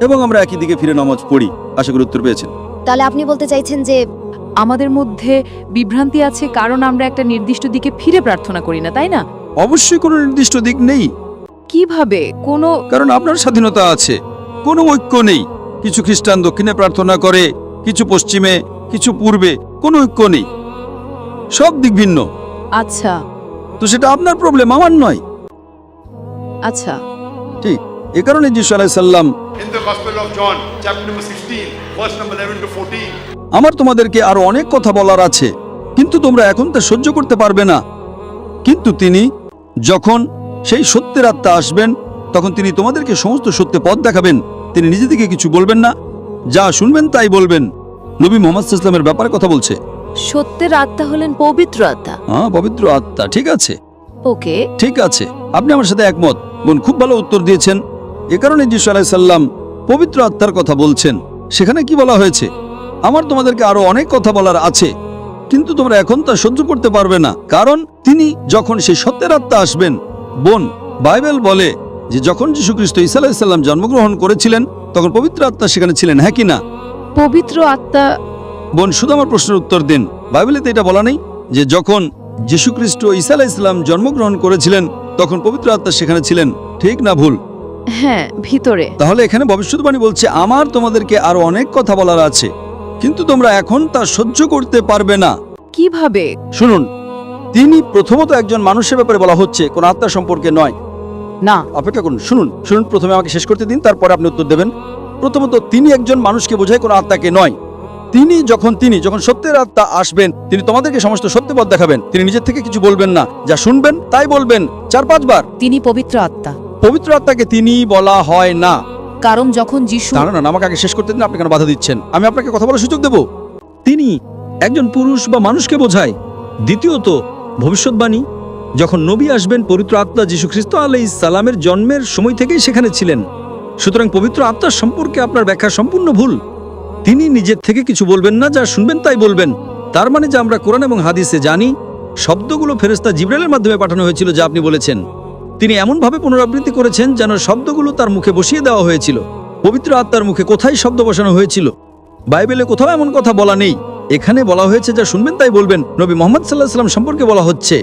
এবং আমরা একই দিকে ফিরে নামাজ পড়ি। আশা করি উত্তর পেয়েছেন। তাহলে আপনি বলতে চাইছেন যে আমাদের মধ্যে বিভ্রান্তি আছে কারণ আমরা একটা নির্দিষ্ট দিকে ফিরে প্রার্থনা করি না, তাই না? অবশ্যই কোনো নির্দিষ্ট দিক নেই। কিভাবে? কোনো কারণ আপনার স্বাধীনতা আছে, কোনো ঐক্য নেই। কিছু খ্রিস্টান দক্ষিণে প্রার্থনা করে, কিছু পশ্চিমে, কিছু পূর্বে। কোনো ঐক্য নেই, সব দিক ভিন্ন। আচ্ছা। তো সেটা আপনার প্রবলেম, আমার নয়। আচ্ছা, ঠিক এ কারণে যিশু আলাইহিস সালাম In the Gospel of John, chapter number 16, verse number 11 to 14. আমার তোমাদেরকে আরো অনেক কথা বলার আছে, কিন্তু তোমরা এখন তা সহ্য করতে পারবে না। কিন্তু তিনি যখন সেই সত্যের আত্মা আসবেন তখন তিনি তোমাদেরকে সমস্ত সত্যে পথ দেখাবেন। তিনি নিজে থেকে কিছু বলবেন না, যা শুনবেন তাই বলবেন। নবী মুহাম্মদ সাল্লাল্লাহু আলাইহি ওয়াসাল্লামের ব্যাপারে কথা বলছে। সত্যের আত্মা হলেন পবিত্র আত্মা। হ্যাঁ, পবিত্র আত্মা। ঠিক আছে, ওকে, ঠিক আছে, আপনি আমার সাথে একমত। বোন খুব ভালো উত্তর দিয়েছেন। এ কারণে যিশু আলাইহিস সালাম পবিত্র আত্মার কথা বলছেন। সেখানে কি বলা হয়েছে? আমার তোমাদেরকে আরো অনেক কথা বলার আছে, কিন্তু তোমরা এখন তা সহ্য করতে পারবে না। কারণ তিনি যখন সেই সত্যের আত্মা আসবেন। বোন, বাইবেল বলে যে যখন যীশু খ্রিস্ট ঈসা আলাইহিস সালাম জন্মগ্রহণ করেছিলেন তখন পবিত্র আত্মা সেখানে ছিলেন, হ্যাঁ কি না? পবিত্র আত্মা। বোন শুধু আমার প্রশ্নের উত্তর দিন। বাইবেলে তো এটা বলা নেই যে যখন যীশু খ্রিস্ট ঈসা আলাইহিস সালাম জন্মগ্রহণ করেছিলেন তখন পবিত্র আত্মা সেখানে ছিলেন, ঠিক না ভুল? হ্যাঁ, ভিতরে। তাহলে এখানে ভবিষ্যৎবাণী বলছে আমার তোমাদেরকে আরো অনেক কথা বলার আছে, কিন্তু তোমরা এখন তা সহ্য করতে পারবে না। কিভাবে? শুনুন, তিনি প্রথমত একজন মানুষের ব্যাপারে বলা হচ্ছে, কোন আত্মা সম্পর্কে নয়। না, অপেক্ষা করুন, শুনুন শুনুন, প্রথমে আমাকে শেষ করতে দিন, তারপরে আপনি উত্তর দেবেন। প্রথমত তিনি একজন মানুষকে বোঝায়, কোন আত্মাকে নয়। তিনি যখন সত্যের আত্মা আসবেন, তিনি তোমাদেরকে সমস্ত সত্য পথ দেখাবেন। তিনি নিজের থেকে কিছু বলবেন না, যা শুনবেন তাই বলবেন 4-5 বার। তিনি পবিত্র আত্মা, পবিত্র আত্মাকে তিনি বলা হয় না। কারণ যখন যিশু না, আমাকে আগে শেষ করতে দিন, আপনি কেন বাধা দিচ্ছেন? আমি আপনাকে কথা বলার সুযোগ দেব। তিনি একজন পুরুষ বা মানুষকে বোঝায়। দ্বিতীয়ত, ভবিষ্যৎবাণী, যখন নবী আসবেন, পবিত্র আত্মা যীশু খ্রিস্ট আলাইহিস সালামের জন্মের সময় থেকেই সেখানে ছিলেন। সুতরাং পবিত্র আত্মার সম্পর্কে আপনার ব্যাখ্যা সম্পূর্ণ ভুল। তিনি নিজের থেকে কিছু বলবেন না, যা শুনবেন তাই বলবেন। তার মানে যে আমরা কোরআন এবং হাদিসে জানি, শব্দগুলো ফেরেশতা জিবরাইলের মাধ্যমে পাঠানো হয়েছিল, যা আপনি বলেছেন। তিনি এমনভাবে পুনরাবৃত্তি করেছেন যেন শব্দগুলো তার মুখে বসিয়ে দেওয়া হয়েছিল। পবিত্র আত্মার মুখে কোথায় শব্দ বসানো হয়েছিল? বাইবেলে কোথাও এমন কথা বলা নেই। এখানে বলা হয়েছে যা শুনবেন তাই বলবেন। নবী মুহাম্মদ সাল্লাল্লাহু আলাইহি ওয়াসাল্লাম সম্পর্কে বলা হচ্ছে,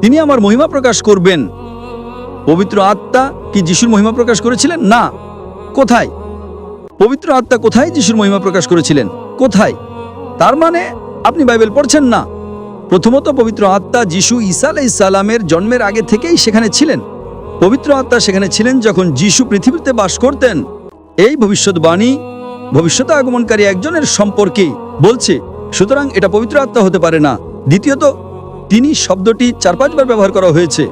তিনি আমার মহিমা প্রকাশ করবেন। পবিত্র আত্মা কি যিশুর মহিমা প্রকাশ করেছিলেন? না। কোথায়? পবিত্র আত্মা কোথায় যিশুর মহিমা প্রকাশ করেছিলেন? কোথায়? তার মানে আপনি বাইবেল পড়ছেন না। প্রথমত, পবিত্র আত্মা যিশু ঈসা আলাইহিস সালামের জন্মের আগে থেকেই সেখানে ছিলেন। পবিত্র আত্মা সেখানে ছিলেন যখন যিশু পৃথিবীতে বাস করতেন। এই ভবিষ্যৎবাণী ভবিষ্যতে আগমনকারী একজনের সম্পর্কে বলছে, সুতরাং এটা পবিত্র আত্মা হতে পারে না। দ্বিতীয়ত, তিনি শব্দটি 4-5 বার ব্যবহার করা হয়েছে,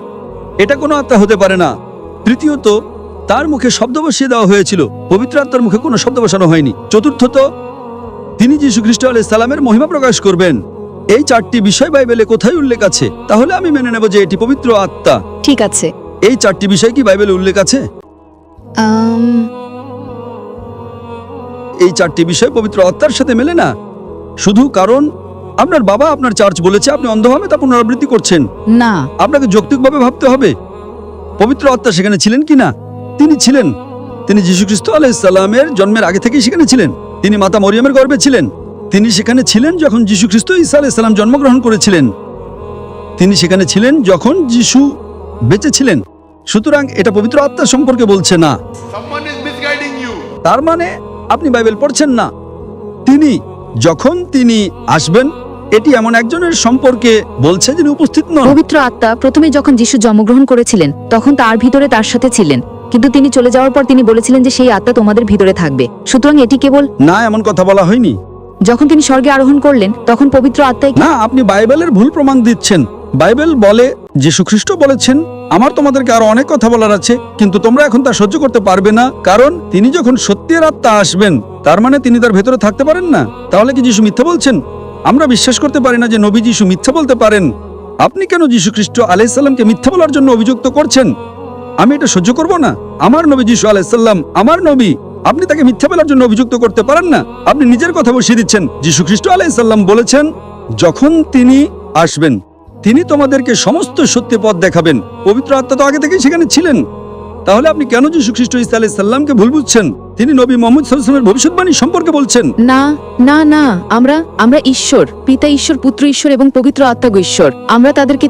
এটা কোনো আত্মা হতে পারে না। তৃতীয়ত, তার মুখে শব্দ বসিয়ে দেওয়া হয়েছিল, পবিত্র আত্মার মুখে কোনো শব্দ বসানো হয়নি। চতুর্থত, তিনি যীশু খ্রিস্ট আলাইহিস সালামের মহিমা প্রকাশ করবেন। এই 4টি বিষয় বাইবেলে কোথায় উল্লেখ আছে? তাহলে আমি মেনে নেব যে এটি পবিত্র আত্মা। ঠিক আছে। এই 4টি বিষয় কি বাইবেলে উল্লেখ আছে? এই 4টি বিষয় পবিত্র আত্মার সাথে মেলে না, শুধু কারণ আপনার বাবা আপনার চার্চ বলেছে, আপনি অন্ধভাবে তা পুনরাবৃত্তি করছেন। না, আপনাকে যৌক্তিকভাবে ভাবতে হবে পবিত্র আত্মা সেখানে ছিলেন কিনা। তিনি ছিলেন। তিনি যীশু খ্রিস্ট আলাইহিস সালামের জন্মের আগে থেকেই সেখানে ছিলেন। তিনি মাতা মরিয়মের গর্ভে ছিলেন। তিনি সেখানে ছিলেন যখন যীশু খ্রিস্ট ঈসা আলাইহিস সালাম জন্মগ্রহণ করেছিলেন। তিনি সেখানে ছিলেন যখন যিশু বেঁচে ছিলেন। সুতরাং এটা পবিত্র আত্মা সম্পর্কে বলছে না। তার মানে আপনি বাইবেল পড়ছেন না। যখন তিনি আসবেন, এটি এমন একজনের সম্পর্কে বলছে যিনি উপস্থিত নন। পবিত্র আত্মা প্রথমে যখন যিশু জন্মগ্রহণ করেছিলেন, তখন তার ভিতরে তার সাথে ছিলেন, কিন্তু তিনি চলে যাওয়ার পর তিনি বলেছিলেন যে সেই আত্মা তোমাদের ভিতরে থাকবে। সুতরাং এটি কেবল না, এমন কথা বলা হয়নি। যখন তিনি স্বর্গে আরোহণ করলেন, তখন পবিত্র আত্মাই না, আপনি বাইবেলের ভুল প্রমাণ দিচ্ছেন। বাইবেল বলে, যীশু খ্রিস্ট বলেছেন, আমার তোমাদেরকে আরো অনেক কথা বলার আছে, কিন্তু তোমরা এখন তা সহ্য করতে পারবে না, কারণ তিনি যখন সত্যের আত্মা আসবেন, তার মানে তিনি তার ভেতরে থাকতে পারেন না। তাহলে কি যিশু মিথ্যা বলছেন? আমরা বিশ্বাস করতে পারি না যে নবী যিশু মিথ্যা বলতে পারেন। আপনি কেন যীশু খ্রিস্ট আলাইহিস সালামকে মিথ্যা বলার জন্য অভিযুক্ত করছেন? আমি এটা সহ্য করব না। আমার নবী যিশু আলাইহিস সালাম আমার নবী, আপনি তাকে মিথ্যা বলার জন্য অভিযুক্ত করতে পারেন না। আপনি নিজের কথা বসিয়ে দিচ্ছেন। যীশু খ্রিস্ট আলাইহিস সালাম বলেছেন, যখন তিনি আসবেন, তিনি তোমাদেরকে সমস্ত সত্য পথ দেখাবেন। পবিত্র আত্মা তো আগে থেকেই সেখানে ছিলেন। তাহলে আপনি কেন যীশু খ্রিস্ট ঈসা আলাইহিস সালামকে ভুল বুঝছেন? তিনি নবী মুহাম্মদ সাল্লাল্লাহু আলাইহি ওয়াসাল্লামের ভবিষ্যৎবাণী সম্পর্কে বলছেন। না না না, আমরা ঈশ্বর, পিতা ঈশ্বর, পুত্র ঈশ্বর এবং পবিত্র আত্মা ঈশ্বর। আমরা তাদেরকে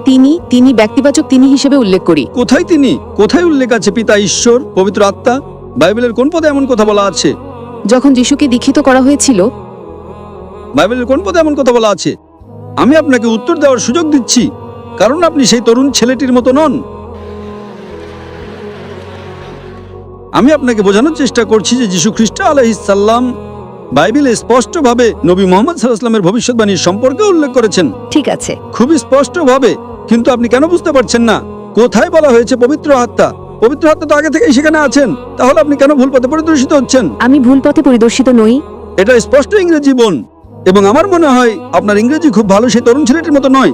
তিনি ব্যক্তিবাচক তিনি হিসেবে উল্লেখ করি। কোথায় তিনি? কোথায় উল্লেখ আছে পিতা ঈশ্বর, পবিত্র আত্মা? বাইবেলের কোন পদে এমন কথা বলা আছে? যখন যিশুকে দীক্ষিত করা হয়েছিল। বাইবেলের কোন পদে এমন কথা বলা আছে? আমি আপনাকে উত্তর দেওয়ার সুযোগ দিচ্ছি, কারণ আপনি সেই তরুণ ছেলেটির মতো নন। আমি আপনাকে বোঝানোর চেষ্টা করছি যে যীশু খ্রিস্ট আলাইহিস সালাম বাইবেলে স্পষ্টভাবে নবী মুহাম্মদ সাল্লাল্লাহু আলাইহি ওয়াসাল্লামের ভবিষ্যৎবাণীর সম্পর্কে উল্লেখ করেছেন। ঠিক আছে, খুবই স্পষ্টভাবে। কিন্তু আপনি কেন বুঝতে পারছেন না? কোথায় বলা হয়েছে পবিত্র আত্মা? পবিত্র আত্মা তো আগে থেকেই সেখানে আছেন। তাহলে আপনি কেন ভুল পথে পরিদর্শিত হচ্ছেন? আমি ভুল পথে পরিদর্শিত নই। এটা স্পষ্ট ইংরেজি বোন, এবং আমার মনে হয় আপনার ইংরেজি খুব ভালো, সেই তরুণ ছেলেটির মতো নয়।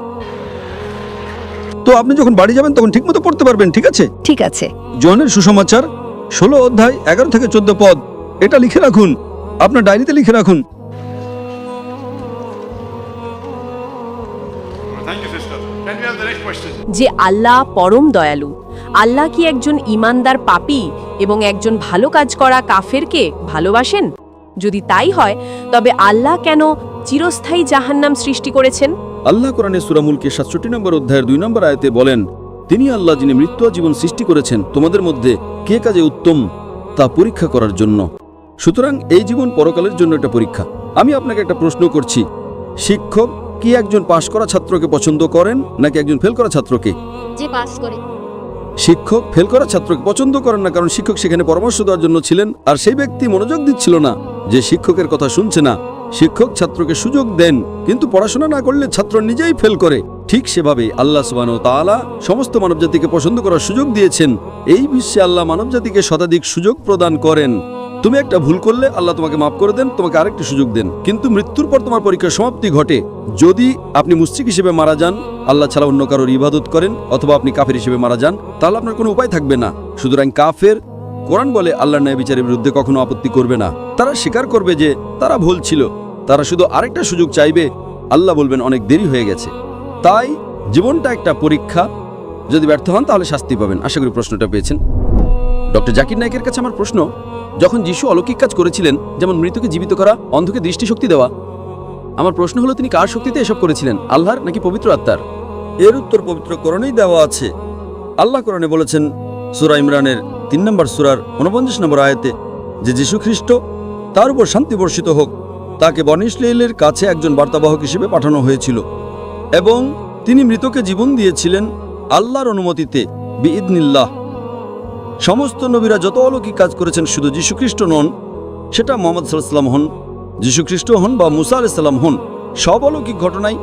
তো আপনি যখন বাড়ি যাবেন তখন ঠিকমতো পড়তে পারবেন, ঠিক আছে? ঠিক আছে। যোহানের সুসমাচার 16 অধ্যায় 11 থেকে 14 পদ, এটা লিখে রাখুন, আপনার ডায়েরিতে লিখে রাখুন। যে আল্লাহ পরম দয়ালু। আল্লাহ কি একজন ঈমানদার পাপী এবং একজন ভালো কাজ করা কাফেরকে ভালোবাসেন? যদি তাই হয়, তবে আল্লাহ কেন চিরস্থায়ী জাহান্নাম সৃষ্টি করেছেন? আল্লাহ কোরআনে সূরা মুলকে 67 নম্বর অধ্যায়ের 2 নম্বর আয়াতে বলেন, তিনি আল্লাহ যিনি মৃত্যু ও জীবন সৃষ্টি করেছেন তোমাদের মধ্যে কে কাজে উত্তম তা পরীক্ষা করার জন্য। সুতরাং এই জীবন পরকালের জন্য একটা পরীক্ষা। আমি আপনাকে একটা প্রশ্ন করছি, শিক্ষক কি একজন পাশ করা ছাত্রকে পছন্দ করেন নাকি একজন ফেল করা ছাত্রকে? যে পাস করে। শিক্ষক ফেল করা ছাত্রকে পছন্দ করেন না, কারণ শিক্ষক সেখানে পরামর্শ দেওয়ার জন্য ছিলেন, আর সেই ব্যক্তি মনোযোগ দিচ্ছিল না, যে শিক্ষকের কথা শুনছে না। শিক্ষক ছাত্রকে সুযোগ দেন, কিন্তু পড়াশোনা না করলে ছাত্র নিজেই ফেল করে। ঠিক সেভাবে আল্লাহ সুবহানাহু ওয়া তাআলা সমস্ত মানবজাতিকে পছন্দ করার সুযোগ দিয়েছেন। এই বিশ্বে আল্লাহ মানবজাতিকে শতাধিক সুযোগ প্রদান করেন। তুমি একটা ভুল করলে আল্লাহ তোমাকে মাফ করে দেন, তোমাকে আরেকটি সুযোগ দেন। কিন্তু মৃত্যুর পর তোমার পরীক্ষার সমাপ্তি ঘটে। যদি আপনি মুশরিক হিসেবে মারা যান, আল্লাহ ছাড়া অন্য কারোর ইবাদত করেন, অথবা আপনি কাফের হিসেবে মারা যান, তাহলে আপনার কোনো উপায় থাকবে না। সুতরাং কাফের কোরআন বলে আল্লাহর ন্যায় বিচারের বিরুদ্ধে কখনো আপত্তি করবে না। তারা স্বীকার করবে যে তারা ভুল ছিল, তারা শুধু আরেকটা সুযোগ চাইবে। আল্লাহ বলবেন অনেক দেরি হয়ে গেছে। তাই জীবনটা একটা পরীক্ষা, যদি ব্যর্থ হন তাহলে শাস্তি পাবেন। আশা করি প্রশ্নটা পেয়েছেন। ডক্টর জাকির নায়েকের কাছে আমার প্রশ্ন, যখন যিশু অলৌকিক কাজ করেছিলেন, যেমন মৃতকে জীবিত করা, অন্ধকে দৃষ্টিশক্তি দেওয়া, আমার প্রশ্ন হলো তিনি কার শক্তিতে এসব করেছিলেন, আল্লাহর নাকি পবিত্র আত্মার? এর উত্তর পবিত্র কোরআনেই দেওয়া আছে। আল্লাহ কোরআনে বলেছেন সূরা ইমরানের 3 নম্বর সূরার 49 নম্বর আয়াতে যে যীশু খ্রিস্ট, তার উপর শান্তি বর্ষিত হোক, তাকে বনী ইসরাঈলের কাছে একজন বার্তাবাহক হিসেবে পাঠানো হয়েছিল এবং তিনি মৃতকে জীবন দিয়েছিলেন আল্লাহর অনুমতিতে, বিইদনিল্লাহ। সমস্ত নবীরা যত অলৌকিক কাজ করেছেন, শুধু যীশু খ্রিস্ট নন, সেটা মুহাম্মদ সাল্লাল্লাহু আলাইহি ওয়াসাল্লাম হন, যীশু খ্রিস্ট হন বা মুসা আলাইহিস সালাম হন, সব অলৌকিক ঘটনাই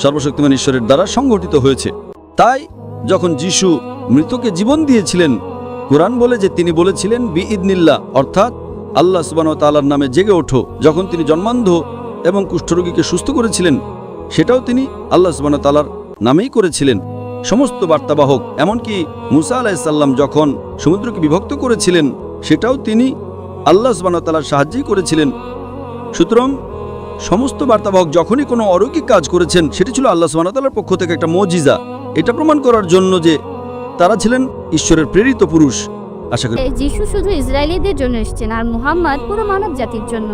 সর্বশক্তিমান ঈশ্বরের দ্বারা সংঘটিত হয়েছে। তাই যখন যিশু মৃতকে জীবন দিয়েছিলেন, কোরআন বলে যে তিনি বলেছিলেন বিইদনিল্লাহ, অর্থাৎ আল্লাহ সুবহানাহু ওয়া তাআলার নামে জেগে ওঠো। যখন তিনি জন্মান্ধ এবং কুষ্ঠরোগীকে সুস্থ করেছিলেন, সেটাও তিনি আল্লাহ সুবহানাহু ওয়া তাআলার নামেই করেছিলেন। সমস্ত বার্তাবাহক, এমনকি মুসা আলাইহিস সালাম যখন সমুদ্রকে বিভক্ত করেছিলেন, সেটাও তিনি আল্লাহ সুবহানাহু ওয়া তাআলার সাহায্যেই করেছিলেন। সুতরাং সমস্ত বার্তাবাহক যখনই কোনো অলৌকিক কাজ করেছেন, সেটি ছিল আল্লাহ সুবহানাহু ওয়া তাআলার পক্ষ থেকে একটা মুজিজা। এটা প্রমাণ করার জন্য যে তারা ছিলেন ঈশ্বরের প্রেরিত পুরুষ। আশা করি যিশু শুধু ইসরায়েলিদের জন্য এসেছেন, আর মুহাম্মদ পুরো মানব জাতির জন্য।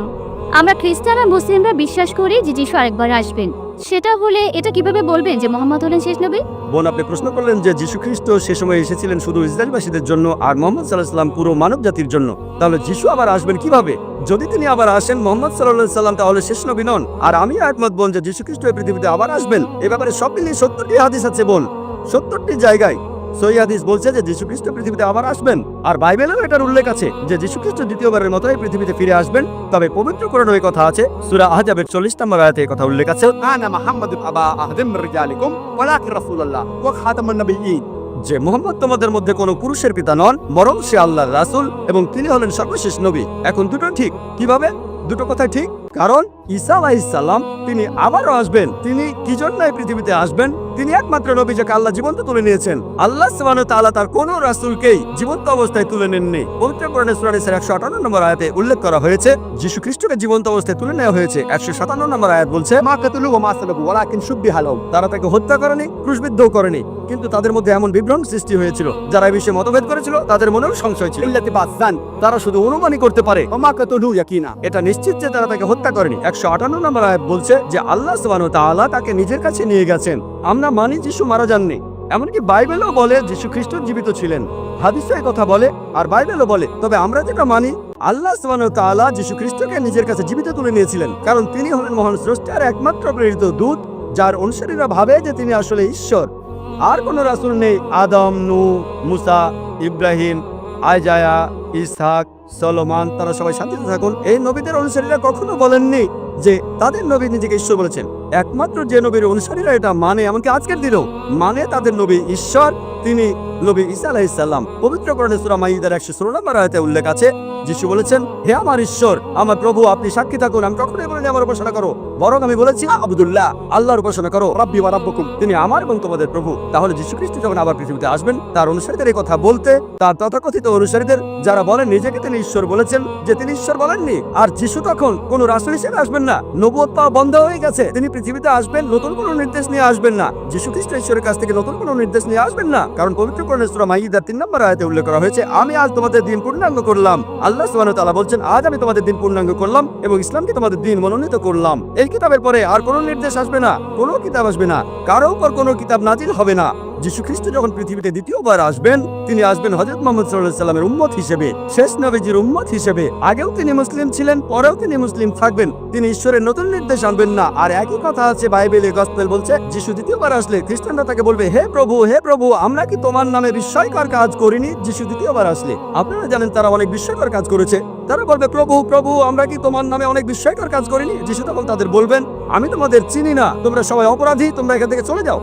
আমরা খ্রিস্টান আর মুসলিমরা বিশ্বাস করি যে যিশু আরেকবার আসবেন। সেটা হলে এটা কিভাবে বলবেন যে মুহাম্মদ হলেন শেষ নবী? বোন, আপনি প্রশ্ন করলেন যে যীশু খ্রিস্ট সে সময় এসেছিলেন শুধু ইসরায়েলবাসীদের জন্য আর মুহাম্মদ সাল্লাল্লাহু আলাইহি সাল্লাম পুরো মানব জাতির জন্য। তাহলে যিশু আবার আসবেন কিভাবে? যদি তিনি আবার আসেন, মুহাম্মদ সাল্লাল্লাহু আলাইহি সাল্লাম তাহলে শেষ নবী নন। আর আমি একমত বোন যে যীশু খ্রিস্ট এই পৃথিবীতে আবার আসবেন। এই ব্যাপারে সব মিলিয়ে 70টি হাদিস আছে বোন, 70টি জায়গায় সহিহ হাদিস বলছে যে যীশু খ্রিস্ট পৃথিবীতে আবার আসবেন। আর বাইবেলেও এটার উল্লেখ আছে যে যীশু খ্রিস্ট দ্বিতীয়বারের মতো এই পৃথিবীতে ফিরে আসবেন। তবে পবিত্র কোরআনে এই কথা আছে, সূরা আহজাবের 40 নম্বর আয়াতে এই কথা উল্লেখ আছে, আনা মুহাম্মাদু আবা আহদিম মির রিজালিকুম ওয়ালাকিন রাসূলুল্লাহ ওয়া খাতামুন নবিয়্যিন, যে মুহাম্মদ তোমাদের মধ্যে কোনো পুরুষের পিতা নন, বরং সে আল্লাহর রাসূল এবং তিনি হলেন সর্বশেষ নবী। এখন দুটো ঠিক। কিভাবে দুটো কথা ঠিক? কারণ ঈসা আলাইহিস সালাম তিনি আবারও আসবেন। তিনি কি জন্য এই পৃথিবীতে আসবেন? তিনি একমাত্র নবী যাকে আল্লাহ জীবন্ত তুলে নিয়েছেন। আল্লাহ সুবহানাহু ওয়া তাআলা তার কোনো রাসূলকেই জীবন্ত অবস্থায় তুলে নেননি। পবিত্র কোরআনে সূরা নিসার 158 নম্বর আয়াতে উল্লেখ করা হয়েছে যীশু খ্রিস্টকে জীবন্ত অবস্থায় তুলে নেওয়া হয়েছে। 157 নম্বর আয়াত বলছে, মা কাতুলু ওয়া মা সালাবু ওয়ালাকিন শুববিহা লাহুম, তারা তাকে হত্যা করেনি, ক্রুশবিদ্ধও করেনি, কিন্তু তাদের মধ্যে এমন বিভ্রম সৃষ্টি হয়েছিল, যারা এই বিষয়ে মতভেদ করেছিল তাদের মনেও সংশয় ছিল। ইল্লাতি বাযান, তারা শুধু অনুমানই করতে পারে। ওয়া মা কাতুলু ইয়াকিনা, এটা নিশ্চিত যে তারা তাকে হত্যা করেনি। 158 নম্বর আয়াত বলছে যে আল্লাহ সুবহানাহু ওয়া তাআলা তাকে নিজের কাছে নিয়ে গেছেন। আমরা মানি যিশু মারা যাননি, এমনকি বাইবেলও বলে যিশু খ্রিস্ট জীবিত ছিলেন। হাদিসে এই কথা বলে আর বাইবেলও বলে। তবে আমরা যেটা মানি, আল্লাহ সুবহানাহু ওয়া তাআলা যিশু খ্রিস্টকে নিজের কাছে জীবিত তুলে নিয়েছিলেন, কারণ তিনি হলেন মহান স্রষ্টার একমাত্র প্রেরিত দূত, যার অনুসারীরা ভাবে যে তিনি আসলে ঈশ্বর। আর কোনো রাসূল নেই। আদম, নূহ, মুসা, ইব্রাহিম, আইজায়া, ইসহাক, সলোমন, তারা সবাই শান্তিতে থাকুন, এই নবীদের অনুসারীরা কখনো বলেননি যে তাদের নবী নিজেকে ঈশ্বর বলেছেন। একমাত্র যে নবীর অনুসারীরা এটা মানে, এমনকি আজকের দিনেও মানে, তাদের নবী ঈশ্বর, তিনি নবী ঈসা আলাইহিস সালাম। পবিত্র কোরআনে সূরা মাইদার 116 নম্বর আয়াতে উল্লেখ আছে, যিশু বলেছেন, হে আমার ঈশ্বর, আমার প্রভু, আপনি সাক্ষী থাকুন, আমি কখনোই বলিনি আমার উপাসনা করো, বরং আমি বলেছি আবুদুল্লাহ, আল্লাহর উপাসনা করো, রাব্বি ওয়া রাব্বুকুম, তিনি আমার এবং তোমাদের প্রভু। তাহলে যিশু খ্রিস্ট যখন আবার পৃথিবীতে আসবেন, তার অনুসারীদের এই কথা বলতে, তার তথাকথিত অনুসারীদের যারা বলেন নিজেকে তিনি ঈশ্বর বলেছেন, যে তিনি ঈশ্বর বলেননি। আর যিশু তখন কোন রাসূল হিসেবে আসবেন না, নবুয়ত পাওয়া বন্ধ হয়ে গেছে। তিনি পৃথিবীতে আসবেন, নতুন কোনো নির্দেশ নিয়ে আসবেন না। যিশু খ্রিস্ট ঈশ্বরের কাছ থেকে নতুন কোনো নির্দেশ নিয়ে আসবেন না, কারণ পবিত্র কোরআনে সূরা মাইদার 3 নম্বর আয়াতে উল্লেখ করা হয়েছে, আমি আজ তোমাদের দিন পূর্ণাঙ্গ করলাম। আল্লাহ সুবহানাহু ওয়া তাআলা বলছেন, আজ আমি তোমাদের দিন পূর্ণাঙ্গ করলাম এবং ইসলামকে তোমাদের দিন মনোনীত করলাম। এই কিতাবের পরে আর কোনো নির্দেশ আসবে না, কোনো কিতাব আসবে না, কারো উপর কোনো কিতাব নাজিল হবে না। যিশু খ্রিস্ট যখন পৃথিবীতে দ্বিতীয়বার আসবেন, তিনি আসবেন হযরত মুহাম্মদ সাল্লাল্লাহু আলাইহি ওয়াসাল্লামের উম্মত হিসেবে, শেষ নবী নবীজির উম্মত হিসেবে আগেও তিনি মুসলিম ছিলেন, পরেও তিনি মুসলিম থাকবেন। তিনি ঈশ্বরের নতুন নির্দেশ আনবেন না। আর একই কথা আছে বাইবেলে, গসপেল বলছে যিশু দ্বিতীয়বার আসলে খ্রিস্টানরা তাকে বলবে, হে প্রভু, আমরা কি তোমার নামে বিস্ময়কর কাজ করিনি? যিশু দ্বিতীয়বার আসলে আপনারা জানেন তারা অনেক বিস্ময়কর কাজ করেছে। তারা বলবে, প্রভু, আমরা কি তোমার নামে অনেক বিস্ময়কর কাজ করিনি? যিশু তখন তাদের বলবেন, আমি তোমাদের চিনি না, তোমরা সবাই অপরাধী, তোমরা এখান থেকে চলে যাও।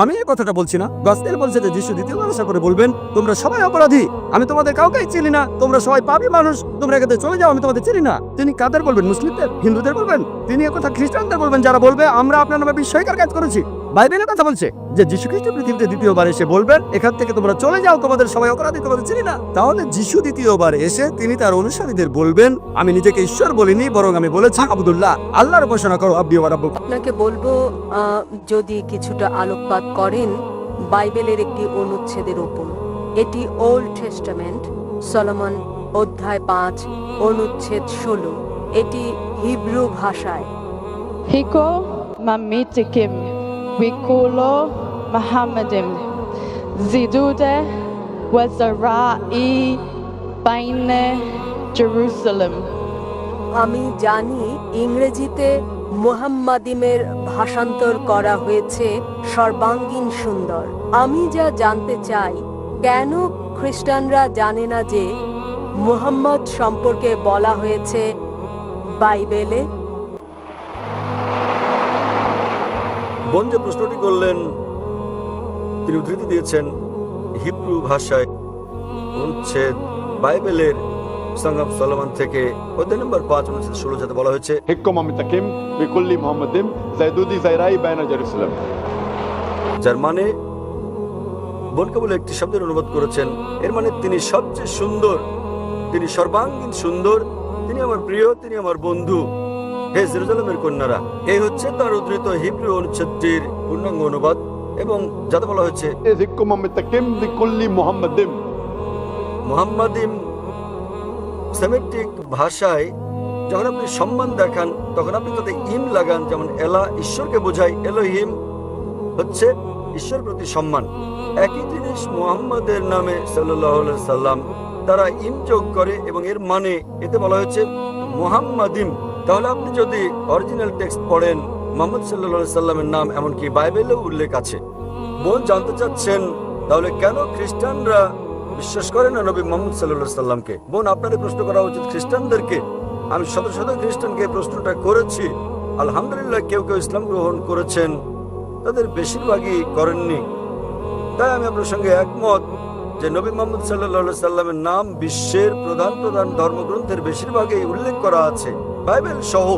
আমি এই কথাটা বলছি না, গসপেল বলছে যে যিশু দ্বিতীয়বার আসার পরে বলবেন, তোমরা সবাই অপরাধী, আমি তোমাদের কাউকেই চিনি না, তোমরা সবাই পাপী মানুষ, তোমরা এখান থেকে চলে যাও, আমি তোমাদের চিনি না। তিনি কাদের বলবেন? মুসলিমদের, হিন্দুদের বলবেন? তিনি একথা খ্রিস্টানদের বলবেন, যারা বলবে আমরা আপনার নামে বিস্ময়কর কাজ করেছি। বাইবেলের কথা বলছে যে যিশু খ্রিস্ট পৃথিবীতে দ্বিতীয়বার এসে বলবেন, এখান থেকে তোমরা চলে যাও, তোমাদের সবাই অপরাধী, তোমাদের চিনি না। তাহলে যিশু দ্বিতীয়বার এসে তিনি তার অনুসারীদের বলবেন, আমি নিজেকে ঈশ্বর বলিনি, বরং আমি বলেছি আব্দুল্লাহ, আল্লাহর উপাসনা করো, আব্বি ওয়া রাব্বুক। আপনাকে বলবো, যদি কিছুটা আলোকপাত করেন বাইবেলের একটি অনুচ্ছেদের উপর। এটি ওল্ড টেস্টামেন্ট, সলোমন অধ্যায় 5 অনুচ্ছেদ 16। এটি হিব্রু ভাষায়। হিকো মামিতিকিম উইকুলো মাহামেদিম জিদুদে ওয়াজারাই বাইনে জেরুসালেম। আমি জানি ইংরেজিতে মুহাম্মাদিমের ভাষান্তর করা হয়েছে সর্বাঙ্গীন সুন্দর। আমি যা জানতে চাই, কেন খ্রিস্টানরা জানে না যে মুহাম্মদ সম্পর্কে বলা হয়েছে বাইবেলে? বোন যে প্রশ্নটি করলেন, তিনি উদ্ধৃতি দিয়েছেন হিব্রু ভাষায় অনুচ্ছেদ বাইবেলের সং অফ সলোমন থেকে অধ্যায় নম্বর 5 অনুচ্ছেদ 16 যাতে বলা হয়েছে, হিক্কুম আমিতাকিম বিকুল্লি মুহাম্মাদিম জাইদুদি জাইরাই বাইনা জেরুসালেম। যার মানে বোন কেবল একটি শব্দের অনুবাদ করেছেন, এর মানে তিনি সবচেয়ে সুন্দর, তিনি সর্বাঙ্গীন সুন্দর, তিনি আমার প্রিয়, তিনি আমার বন্ধু, হে জেরুজালেমের কন্যারা। এই হচ্ছে তার উদ্ধৃত হিব্রু অনুচ্ছেদটির পূর্ণাঙ্গ অনুবাদ, এবং যাতে বলা হয়েছে হিক্কুম আমিতাকিম বিকুল্লি মুহাম্মাদিম। মুহাম্মাদিম সেমেটিক ভাষায় যখন আপনি সম্মান দেখান তখন আপনি তাতে ইম লাগান, যেমন এলা ঈশ্বরকে বোঝায়, এলোহিম হচ্ছে ঈশ্বর প্রতি সম্মান। একই জিনিস মুহাম্মাদের নামে সাল্লাল্লাহু আলাইহি সাল্লাম তারা ইম যোগ করে, এবং এর মানে এতে বলা হয়েছে মুহাম্মাদিম। তাহলে আপনি যদি অরিজিনাল টেক্সট পড়েন, মুহাম্মদ সাল্লাল্লাহু আলাইহি সাল্লামের নাম এমনকি বাইবেলেও উল্লেখ আছে। বোন জানতে চাচ্ছেন তাহলে কেন খ্রিস্টানরা বিশ্বাস করে না নবী মুহাম্মদ সাল্লাল্লাহু আলাইহি সাল্লামকে? বোন, আপনাদের প্রশ্ন করা উচিত খ্রিস্টানদেরকে। আমি শত শত খ্রিস্টানকে প্রশ্নটা করেছি, আলহামদুলিল্লাহ কেউ কেউ ইসলাম গ্রহণ করেছেন, তাদের বেশিরভাগই করেননি। তাই আমি আপনার সঙ্গে একমত যে নবী মুহাম্মদ সাল্লাল্লাহু আলাইহি সাল্লামের নাম বিশ্বের প্রধান প্রধান ধর্মগ্রন্থের বেশিরভাগই উল্লেখ করা আছে, বাইবেল সহ।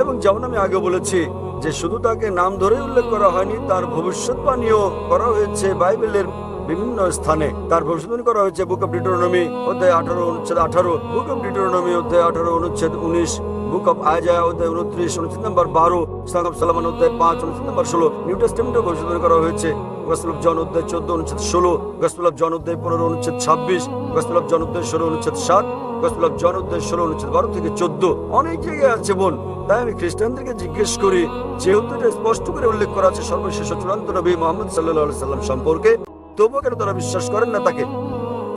এবং যেমন আমি আগে বলেছি যে শুধু তাকে নাম ধরে উল্লেখ করা হয়নি, তার ভবিষ্যৎবাণীও করা হয়েছে বাইবেলের বিভিন্ন স্থানে। তার ভবিষ্যৎবাণী করা হয়েছে বুক অফ ডিউটেরোনমি অধ্যায় 18 অনুচ্ছেদ 18, বুক অফ ডিউটেরোনমি অধ্যায় 18 অনুচ্ছেদ 19, বুক অফ আইজায়া অধ্যায় 29 অনুচ্ছেদ নম্বর 12, সং অফ সলোমন অধ্যায় 5 অনুচ্ছেদ নম্বর 16। নিউ টেস্টামেন্টে ভবিষ্যৎবাণী করা হয়েছে গসপেল অফ জন অধ্যায় 14 অনুচ্ছেদ 16, গসপেল অফ জন অধ্যায় 15 অনুচ্ছেদ 26, গসপেল অফ জন অধ্যায় 16 অনুচ্ছেদ 7, গসপেল অফ জন অধ্যায় 16 অনুচ্ছেদ 12 থেকে 14। অনেক জায়গায় আছে বোন। তাই আমি খ্রিস্টানদেরকে জিজ্ঞেস করি, যেহেতু এটা স্পষ্ট করে উল্লেখ করা আছে সর্বশেষ চূড়ান্ত নবী মুহাম্মদ সাল্লাল্লাহু আলাইহি সাল্লাম সম্পর্কে, তবুও কেন তারা বিশ্বাস করেন না তাকে?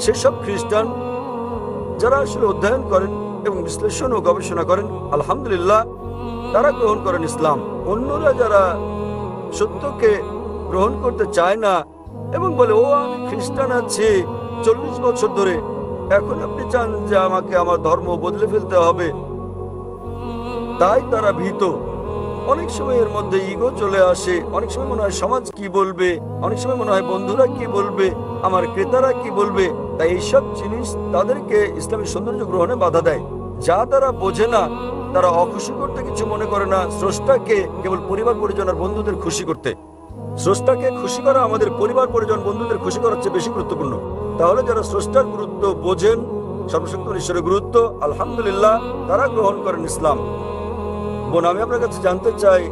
সেসব খ্রিস্টান যারা আসলে অধ্যয়ন করেন এবং বিশ্লেষণ ও গবেষণা করেন, আলহামদুলিল্লাহ তারা গ্রহণ করেন ইসলাম। অন্যরা যারা সত্যকে গ্রহণ করতে চায় না এবং বলে, ও আমি খ্রিস্টান আছি 40 বছর ধরে, এখন আপনি চান যে আমাকে আমার ধর্ম বদলে ফেলতে হবে, তাই তারা ভীত। অনেক সময় এর মধ্যে ইগো চলে আসে, অনেক সময় মনে হয় সমাজ কি বলবে, অনেক সময় মনে হয় বন্ধুরা কি বলবে, আমার ক্রেতারা কি বলবে। তাই এইসব জিনিস তাদেরকে ইসলামী সৌন্দর্য গ্রহণে বাধা দেয়। যা তারা বোঝে না, তারা অখুশি করতে কিছু মনে করে না, স্রষ্টাকে কেবল পরিবার পরিজন আর বন্ধুদের খুশি করতে। স্রষ্টাকে খুশি করা আমাদের পরিবার পরিজন বন্ধুদের খুশি করার চেয়ে বেশি গুরুত্বপূর্ণ। তাহলে যারা স্রষ্টার গুরুত্ব বোঝেন, সর্বশক্তিমান ঈশ্বরের গুরুত্ব, আলহামদুলিল্লাহ তারা গ্রহণ করেন ইসলাম। বোন, আমি আপনার কাছে জানতে চাই,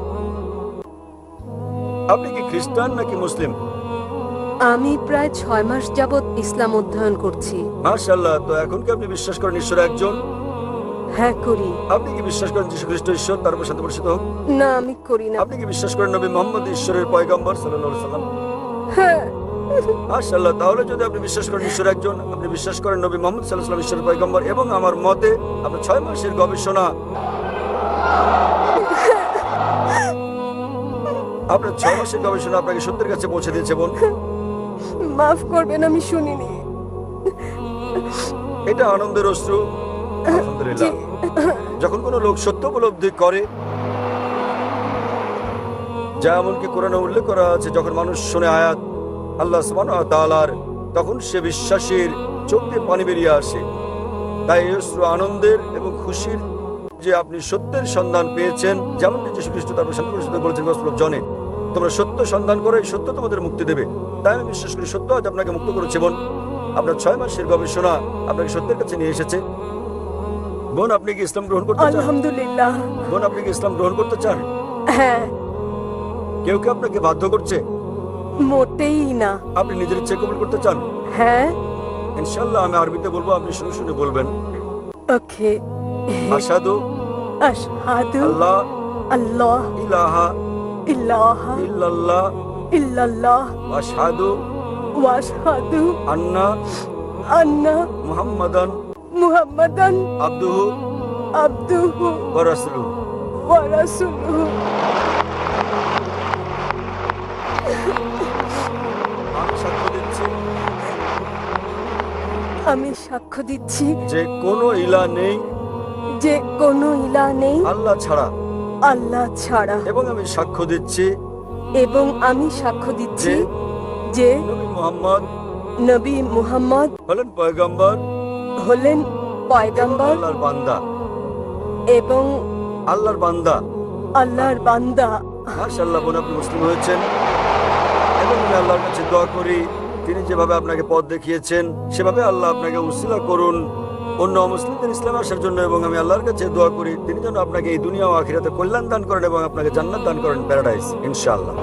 আপনি কি খ্রিস্টান নাকি মুসলিম? আমি প্রায় 6 মাস যাবত ইসলাম অধ্যয়ন করছি। মাশাআল্লাহ। তো এখন কি আপনি বিশ্বাস করেন ঈশ্বর একজন? হ্যাঁ, করি। আপনি কি বিশ্বাস করেন যীশু খ্রিস্ট ঈশ্বর, তার উপর শান্তি বর্ষিত হোক? না, আমি করি না। আপনি কি বিশ্বাস করেন নবী মুহাম্মদ ঈশ্বরের পয়গম্বর সাল্লাল্লাহু আলাইহি সাল্লাম? হ্যাঁ। মাশাআল্লাহ, তাহলে যদি আপনি বিশ্বাস করেন ঈশ্বর একজন, আপনি বিশ্বাস করেন নবী মুহাম্মদ সাল্লাল্লাহু আলাইহি ওয়াসাল্লাম ঈশ্বরের পয়গম্বর, এবং আমার মতে আপনার 6 মাসের গবেষণা, আপনার 6 মাসের গবেষণা আপনাকে সত্যের কাছে পৌঁছে দিয়েছে বোন। মাফ করবেন, আমি শুনিনি। এটা আনন্দের অশ্রু। আলহামদুলিল্লাহ। যখন কোনো লোক সত্য উপলব্ধি করে, যা এমনকি কোরআনে উল্লেখ করা আছে, যখন মানুষ শুনে আয়াত আল্লাহ সুবহানাহু ওয়া তাআলার, তখন সে বিশ্বাসের চোখ দিয়ে পানি বেরিয়ে আসে। তাই এই অশ্রু আনন্দের এবং খুশির যে আপনি সত্যের সন্ধান পেয়েছেন, যেমনটি যীশু খ্রিস্ট তার শান্তি পরিষদে বলেছেন গসপেল অফ জনে, তোমরা সত্য সন্ধান করে সত্য তোমাদের মুক্তি দেবে। তাই আমি বিশ্বাস করি সত্য আজ আপনাকে মুক্ত করেছে বোন। আপনার 6 মাসের গবেষণা আপনাকে সত্যের কাছে নিয়ে এসেছে। বোন, আপনি কি ইসলাম গ্রহণ করতে চান? আলহামদুলিল্লাহ। বোন, আপনি কি ইসলাম গ্রহণ করতে চান? হ্যাঁ। কেউ কি আপনাকে বাধ্য করছে? মোটেই না। আপনি নিজের ইচ্ছে কবুল করতে চান? হ্যাঁ। ইনশাআল্লাহ আমি আরবিতে বলবো, আপনি শুনে শুনে বলবেন। ওকে। আশহাদু আশহাদু আল্লাহ আল্লাহ ইলাহা ইলাহা ইল্লাল্লাহ ইল্লাল্লাহ আশহাদু ওয়া আশহাদু আন্না আন্না মুহাম্মাদান মুহাম্মাদান আবদুহু আবদুহু ওয়া রাসূলুহু। ওয়া রাসূলুহু। আমি সাক্ষ্য দিচ্ছি আমি সাক্ষ্য দিচ্ছি যে কোনো ইলাহ নেই যে কোনো ইলাহ নেই আল্লাহ ছাড়া, আল্লাহ ছাড়া, এবং আমি সাক্ষ্য দিচ্ছি এবং আমি সাক্ষ্য দিচ্ছি যে নবী মুহাম্মদ নবী মুহাম্মদ হলেন পয়গম্বর, হলেন পয়গম্বর আল্লাহর বান্দা এবং আল্লাহর বান্দা। আল্লাহর বান্দা। মাশাআল্লাহ বোন, আপনি মুসলিম হয়েছেন, এবং আমি আল্লাহর কাছে দোয়া করি তিনি যেভাবে আপনাকে পথ দেখিয়েছেন সেভাবে আল্লাহ আপনাকে উসিলা করুন অন্য মুসলিমদের ইসলামে আসার জন্য, এবং আমি আল্লাহর কাছে দোয়া করি তিনি যেন আপনাকে এই দুনিয়া ও আখিরাতে কল্যাণ দান করেন এবং আপনাকে জান্নাত দান করেন, প্যারাডাইস ইনশাআল্লাহ।